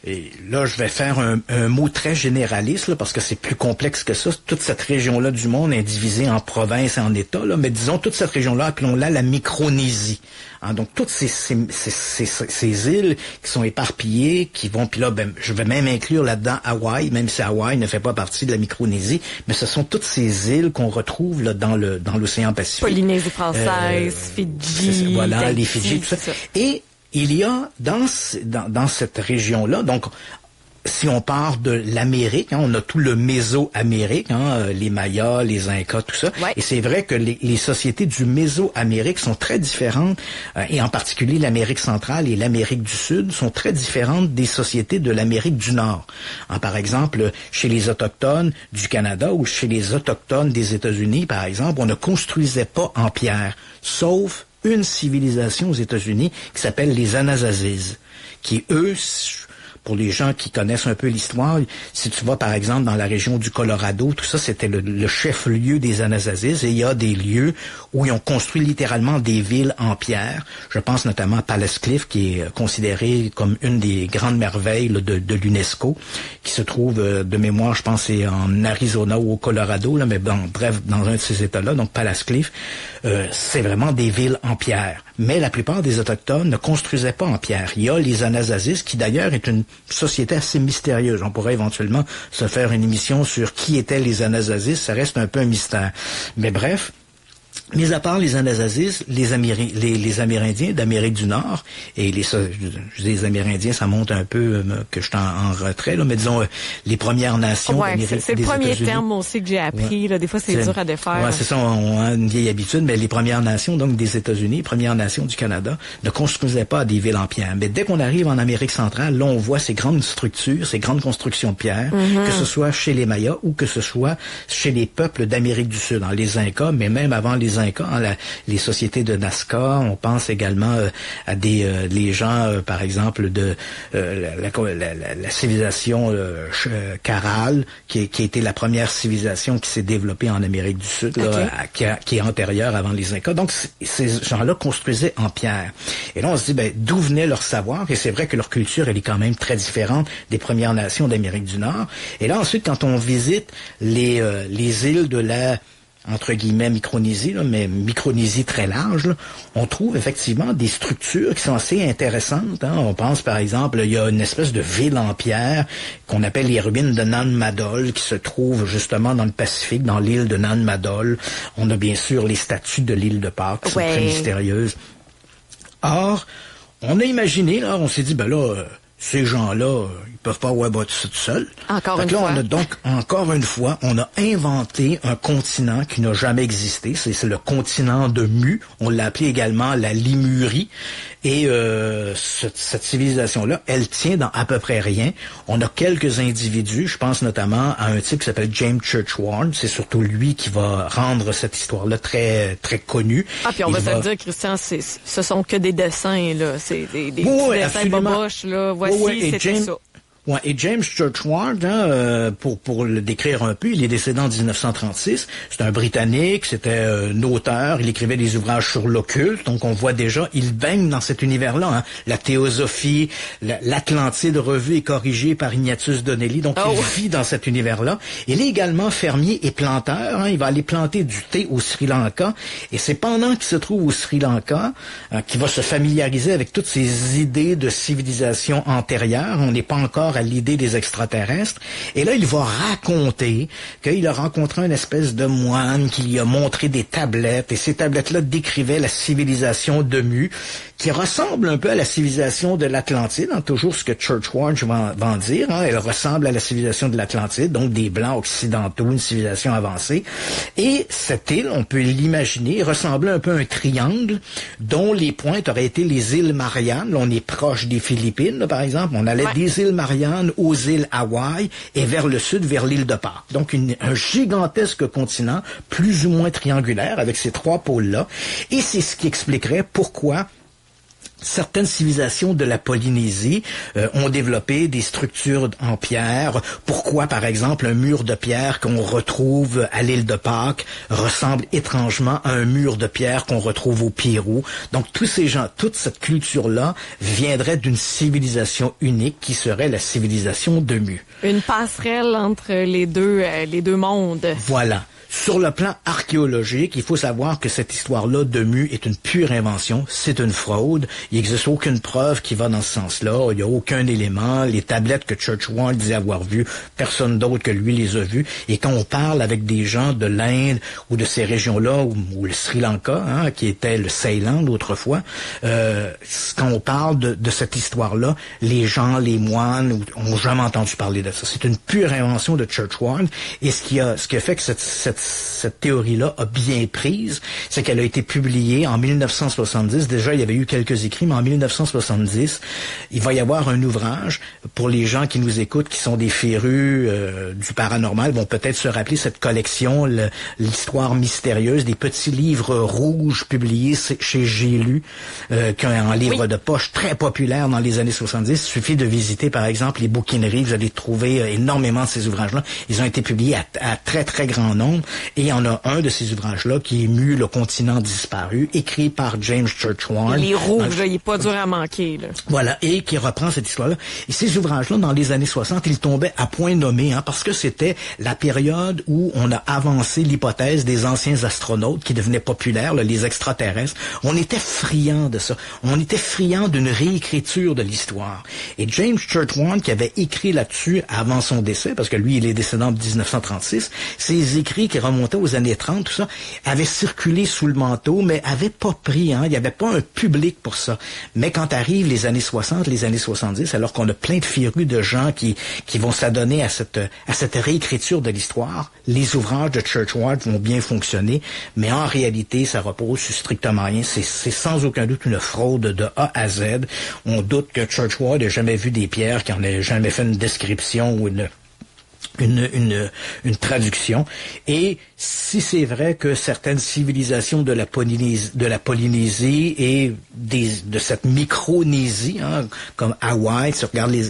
et là, je vais faire un mot très généraliste, là, parce que c'est plus complexe que ça. Toute cette région-là du monde est divisée en provinces et en États, là. Mais disons, toute cette région-là, appelons-la la Micronésie. Hein, donc, toutes ces îles qui sont éparpillées, qui vont, puis là, je vais même inclure là-dedans Hawaï, même si Hawaï ne fait pas partie de la Micronésie, mais ce sont toutes ces îles qu'on retrouve là, dans l'océan Pacifique. Polynésie française, Fidji, voilà, Tahiti, les Fidji, tout ça. Et il y a dans cette région-là, donc si on part de l'Amérique, hein, on a tout le Mésoamérique, hein, les Mayas, les Incas, tout ça. Ouais. Et c'est vrai que les sociétés du Mésoamérique sont très différentes, et en particulier l'Amérique centrale et l'Amérique du Sud sont très différentes des sociétés de l'Amérique du Nord. Hein, par exemple, chez les Autochtones du Canada ou chez les Autochtones des États-Unis, par exemple, on ne construisait pas en pierre, sauf une civilisation aux États-Unis qui s'appelle les Anasasis, qui, eux, pour les gens qui connaissent un peu l'histoire, si tu vas, par exemple, dans la région du Colorado, tout ça, c'était le chef-lieu des Anasasis, et il y a des lieux où ils ont construit littéralement des villes en pierre. Je pense notamment à Palace Cliff, qui est considéré comme une des grandes merveilles là, de l'UNESCO, qui se trouve, de mémoire, je pense, c'est en Arizona ou au Colorado, là, mais bref, dans un de ces États-là, donc Palace Cliff, c'est vraiment des villes en pierre. Mais la plupart des Autochtones ne construisaient pas en pierre. Il y a les Anasasis, qui d'ailleurs est une société assez mystérieuse. On pourrait éventuellement se faire une émission sur qui étaient les Anasasis. Ça reste un peu un mystère. Mais bref, Mis à part les Anazazis, les Amérindiens d'Amérique du Nord, et les Amérindiens, ça monte un peu que je suis en retrait, là, mais disons les Premières Nations d'Amérique du Nord. C'est le premier terme aussi que j'ai appris. Là, des fois, c'est dur à défaire. Ouais, c'est ça, on a une vieille habitude, mais les Premières Nations, donc des États-Unis, Premières Nations du Canada, ne construisaient pas des villes en pierre. Mais dès qu'on arrive en Amérique centrale, là, on voit ces grandes structures, ces grandes constructions de pierre, que ce soit chez les Mayas ou que ce soit chez les peuples d'Amérique du Sud, hein, les Incas, mais même avant les Incas, hein, les sociétés de Nazca, on pense également à les gens, par exemple, de la civilisation Caral, qui a été la première civilisation qui s'est développée en Amérique du Sud, là, qui est antérieure avant les Incas. Donc, ces gens-là construisaient en pierre. Et là, on se dit, d'où venait leur savoir? Et c'est vrai que leur culture, elle est quand même très différente des Premières Nations d'Amérique du Nord. Et là, ensuite, quand on visite les îles de la entre guillemets Micronésie, là, mais Micronésie très large, là, on trouve effectivement des structures qui sont assez intéressantes. Hein. On pense par exemple, il y a une espèce de ville en pierre qu'on appelle les ruines de Nan Madol qui se trouve justement dans le Pacifique, dans l'île de Nan Madol. On a bien sûr les statues de l'île de Pâques qui sont très mystérieuses. Or, on a imaginé, là, on s'est dit, ces gens-là, ils peuvent pas avoir bâti ça tout seuls. Encore une fois. Encore une fois, on a inventé un continent qui n'a jamais existé. C'est le continent de Mu. On l'a appelé également la Limurie. Et cette civilisation-là, elle tient dans à peu près rien. On a quelques individus. Je pense notamment à un type qui s'appelle James Churchward. C'est surtout lui qui va rendre cette histoire-là très très connue. Ah, puis on va te le dire, Christian, ce sont que des dessins, là. C'est des petits dessins boboches, là. Voici, c'était ça. Ouais, et James Churchward, hein, pour le décrire un peu, il est décédé en 1936. C'est un Britannique, c'était un auteur, il écrivait des ouvrages sur l'occulte, donc on voit déjà, il baigne dans cet univers-là, hein, la théosophie, l'Atlantide revue et corrigée par Ignatius Donnelly, donc il vit dans cet univers-là. Il est également fermier et planteur, hein, il va aller planter du thé au Sri Lanka, et c'est pendant qu'il se trouve au Sri Lanka qu'il va se familiariser avec toutes ces idées de civilisation antérieure. On n'est pas encore à l'idée des extraterrestres. Et là, il va raconter qu'il a rencontré une espèce de moine qui lui a montré des tablettes, et ces tablettes-là décrivaient la civilisation de Mu, qui ressemble un peu à la civilisation de l'Atlantide, hein, toujours ce que Churchward va en dire. Hein, elle ressemble à la civilisation de l'Atlantide, donc des Blancs occidentaux, une civilisation avancée. Et cette île, on peut l'imaginer, ressemblait un peu à un triangle dont les pointes auraient été les îles Mariannes. Là, on est proche des Philippines, là, par exemple. On allait des îles Mariannes aux îles Hawaï et vers le sud, vers l'île de Pâques. Donc, un gigantesque continent, plus ou moins triangulaire, avec ces trois pôles-là. Et c'est ce qui expliquerait pourquoi certaines civilisations de la Polynésie ont développé des structures en pierre. Pourquoi, par exemple, un mur de pierre qu'on retrouve à l'île de Pâques ressemble étrangement à un mur de pierre qu'on retrouve au Pérou. Donc, tous ces gens, toute cette culture-là viendrait d'une civilisation unique qui serait la civilisation de Mu. Une passerelle entre les deux mondes. Voilà. Sur le plan archéologique, il faut savoir que cette histoire-là de Mu est une pure invention, c'est une fraude. Il n'existe aucune preuve qui va dans ce sens-là. Il n'y a aucun élément. Les tablettes que Churchward disait avoir vues, personne d'autre que lui les a vues. Et quand on parle avec des gens de l'Inde ou de ces régions-là, ou le Sri Lanka, hein, qui était le Ceylan autrefois, quand on parle de cette histoire-là, les gens, les moines, ont jamais entendu parler de ça. C'est une pure invention de Churchward. Et ce qui a fait que cette théorie-là a bien prise, c'est qu'elle a été publiée en 1970. Déjà, il y avait eu quelques écrits, mais en 1970, il va y avoir un ouvrage pour les gens qui nous écoutent, qui sont des férus du paranormal, vont peut-être se rappeler cette collection, l'histoire mystérieuse, des petits livres rouges publiés chez J'ai lu, qui est un livre de poche très populaire dans les années 70. Il suffit de visiter, par exemple, les bouquineries, vous allez trouver énormément de ces ouvrages-là. Ils ont été publiés à très, très grand nombre. Et il y en a un de ces ouvrages-là qui est Mu, le continent disparu, écrit par James Churchward. Les rouges, il n'est pas dur à manquer. Là. Voilà, et qui reprend cette histoire-là. Et ces ouvrages-là, dans les années 60, ils tombaient à point nommé, hein, parce que c'était la période où on a avancé l'hypothèse des anciens astronautes qui devenaient populaires, là, les extraterrestres. On était friands de ça. On était friands d'une réécriture de l'histoire. Et James Churchward, qui avait écrit là-dessus avant son décès, parce que lui, il est décédé en 1936, ces écrits qui qui remontait aux années 30, tout ça, avait circulé sous le manteau, mais avait pas pris, hein. Il n'y avait pas un public pour ça. Mais quand arrivent les années 60, les années 70, alors qu'on a plein de férus de gens qui vont s'adonner à cette réécriture de l'histoire, les ouvrages de Churchward vont bien fonctionner, mais en réalité, ça repose sur strictement rien. C'est sans aucun doute une fraude de A à Z. On doute que Churchward ait jamais vu des pierres, qu'il n'ait jamais fait une description ou une traduction. Et si c'est vrai que certaines civilisations de la Polynésie et de cette Micronésie, hein, comme Hawaï, tu regardes les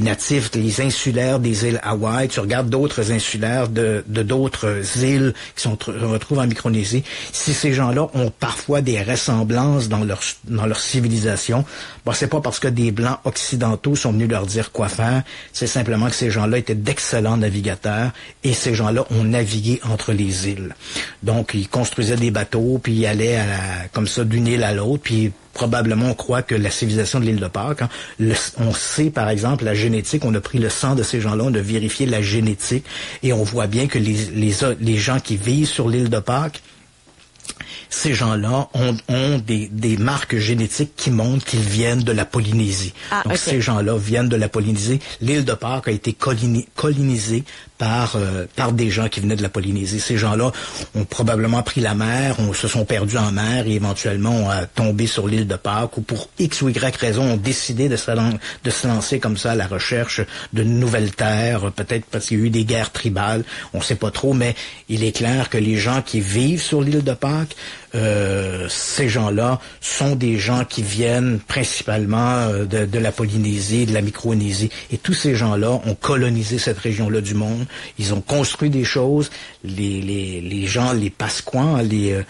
natifs, les insulaires des îles Hawaï, tu regardes d'autres insulaires de d'autres îles qui se retrouvent en Micronésie, si ces gens-là ont parfois des ressemblances dans leur civilisation, bon, c'est pas parce que des Blancs occidentaux sont venus leur dire quoi faire, c'est simplement que ces gens-là étaient d'excellents navigateurs et ces gens-là ont navigué entre les îles. Donc, ils construisaient des bateaux, puis ils allaient comme ça d'une île à l'autre, puis probablement on croit que la civilisation de l'île de Pâques, hein, on sait par exemple la génétique, on a pris le sang de ces gens-là, on a vérifié la génétique et on voit bien que les gens qui vivent sur l'île de Pâques, ces gens-là ont des marques génétiques qui montrent qu'ils viennent de la Polynésie. Donc, okay. Ces gens-là viennent de la Polynésie. L'île de Pâques a été colonisée par des gens qui venaient de la Polynésie. Ces gens-là ont probablement pris la mer, se sont perdus en mer et éventuellement ont tombé sur l'île de Pâques ou pour X ou Y raison ont décidé de se lancer comme ça à la recherche de nouvelles terres, peut-être parce qu'il y a eu des guerres tribales, on sait pas trop, mais il est clair que les gens qui vivent sur l'île de Pâques, ces gens-là sont des gens qui viennent principalement de la Polynésie, de la Micronésie. Et tous ces gens-là ont colonisé cette région-là du monde. Ils ont construit des choses. Les gens, les Pasquans de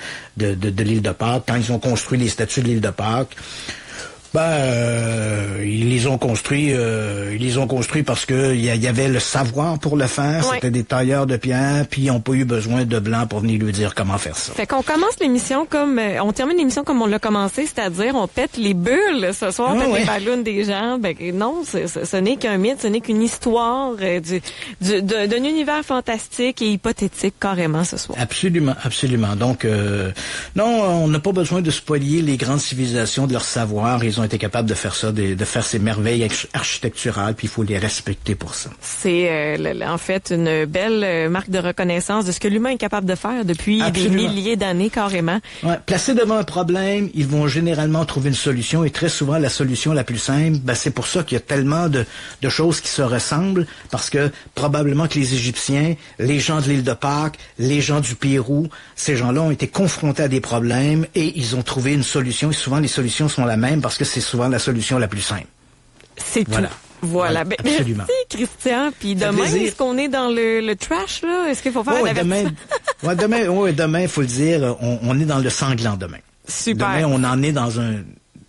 l'île de Pâques, quand ils ont construit les statues de l'île de Pâques, ils les ont construits parce que il y avait le savoir pour le faire. Ouais. C'était des tailleurs de pierre, puis ils n'ont pas eu besoin de blancs pour venir lui dire comment faire ça. Fait qu'on commence l'émission on termine l'émission comme on l'a commencé, c'est-à-dire on pète les bulles ce soir, les ballons des gens. Ben non, ce n'est qu'un mythe, ce n'est qu'une histoire d'un univers fantastique et hypothétique carrément ce soir. Absolument, absolument. Donc non, on n'a pas besoin de spolier les grandes civilisations de leur savoir. Ils ont été capables de faire ça, de faire ces merveilles architecturales, puis il faut les respecter pour ça. C'est en fait une belle marque de reconnaissance de ce que l'humain est capable de faire depuis des milliers d'années carrément. Ouais. Placés devant un problème, ils vont généralement trouver une solution et très souvent la solution la plus simple, c'est pour ça qu'il y a tellement de choses qui se ressemblent, parce que probablement que les Égyptiens, les gens de l'île de Pâques, les gens du Pérou, ces gens-là ont été confrontés à des problèmes et ils ont trouvé une solution et souvent les solutions sont la même parce que c'est souvent la solution la plus simple. C'est tout. Voilà. Ben, absolument. Merci, Christian. Puis demain, est-ce qu'on est dans le trash, là? Est-ce qu'il faut faire demain, il faut le dire, on est dans le sanglant demain. Super. Demain, on en est dans un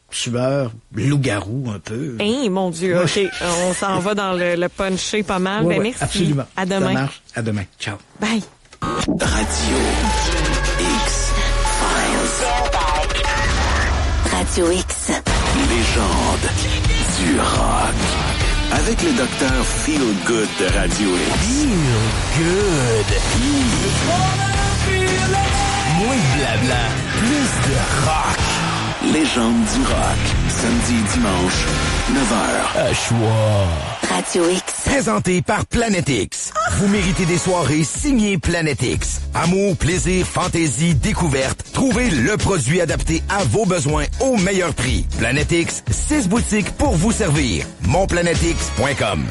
tueur loup-garou, un peu. Hein, mon Dieu, OK. On s'en va dans le puncher pas mal. Ouais, merci. Absolument. À demain. Ça marche. À demain. Ciao. Bye. Radio X-Files. Radio X. Légende du rock. Avec le docteur Feel Good de Radio X. Feel Good. Moins de blabla, plus de rock. Légende du rock. Samedi et dimanche, 9h. À choix. Radio X. Présenté par Planète X. Vous méritez des soirées signées Planète X. Amour, plaisir, fantaisie, découverte. Trouvez le produit adapté à vos besoins au meilleur prix. Planète X, 6 boutiques pour vous servir. monplanetx.com.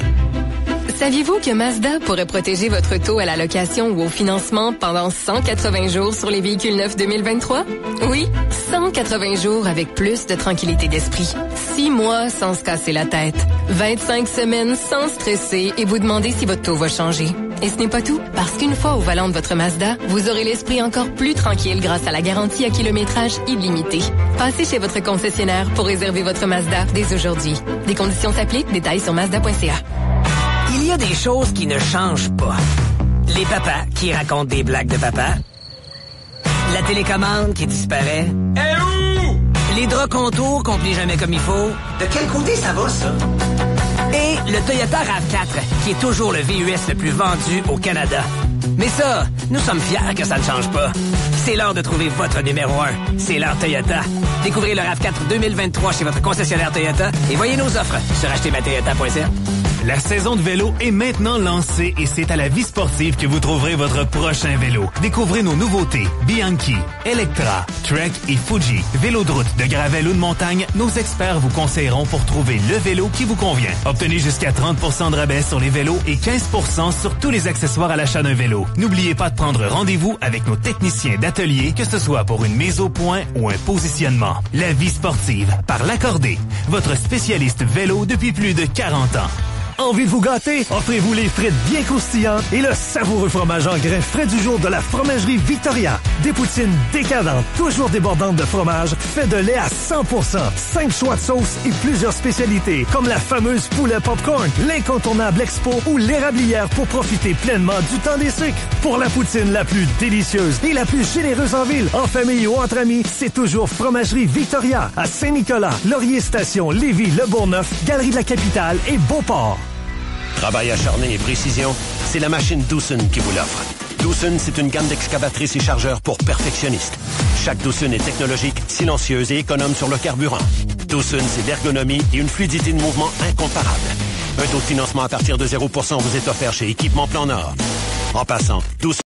Saviez-vous que Mazda pourrait protéger votre taux à la location ou au financement pendant 180 jours sur les véhicules neufs 2023? Oui, 180 jours avec plus de tranquillité d'esprit. 6 mois sans se casser la tête. 25 semaines sans stresser et vous demander si votre taux va changer. Et ce n'est pas tout, parce qu'une fois au volant de votre Mazda, vous aurez l'esprit encore plus tranquille grâce à la garantie à kilométrage illimité. Passez chez votre concessionnaire pour réserver votre Mazda dès aujourd'hui. Des conditions s'appliquent, détails sur Mazda.ca. Il y a des choses qui ne changent pas. Les papas qui racontent des blagues de papa. La télécommande qui disparaît. Et où? Les draps contours qu'on plie jamais comme il faut. De quel côté ça va, ça? Et le Toyota RAV4, qui est toujours le VUS le plus vendu au Canada. Mais ça, nous sommes fiers que ça ne change pas. C'est l'heure de trouver votre numéro 1. C'est l'heure Toyota. Découvrez le RAV4 2023 chez votre concessionnaire Toyota et voyez nos offres sur achetermatoyota.ca. La saison de vélo est maintenant lancée et c'est à la Vie Sportive que vous trouverez votre prochain vélo. Découvrez nos nouveautés. Bianchi, Electra, Trek et Fuji. Vélo de route, de gravel ou de montagne, nos experts vous conseilleront pour trouver le vélo qui vous convient. Obtenez jusqu'à 30% de rabais sur les vélos et 15% sur tous les accessoires à l'achat d'un vélo. N'oubliez pas de prendre rendez-vous avec nos techniciens d'atelier, que ce soit pour une mise au point ou un positionnement. La Vie Sportive, par l'Accordé, votre spécialiste vélo depuis plus de 40 ans. Envie de vous gâter? Offrez-vous les frites bien croustillantes et le savoureux fromage en grains frais du jour de la fromagerie Victoria. Des poutines décadentes, toujours débordantes de fromage, fait de lait à 100%, 5 choix de sauce et plusieurs spécialités, comme la fameuse poulet popcorn, l'incontournable expo ou l'érablière pour profiter pleinement du temps des sucres. Pour la poutine la plus délicieuse et la plus généreuse en ville, en famille ou entre amis, c'est toujours Fromagerie Victoria à Saint-Nicolas, Laurier-Station, Lévis, Le Bourgneuf, Galerie de la Capitale et Beauport. Travail acharné et précision, c'est la machine Doosan qui vous l'offre. Doosan, c'est une gamme d'excavatrices et chargeurs pour perfectionnistes. Chaque Doosan est technologique, silencieuse et économe sur le carburant. Doosan, c'est l'ergonomie et une fluidité de mouvement incomparable. Un taux de financement à partir de 0% vous est offert chez Équipement Plan Nord. En passant, Doosan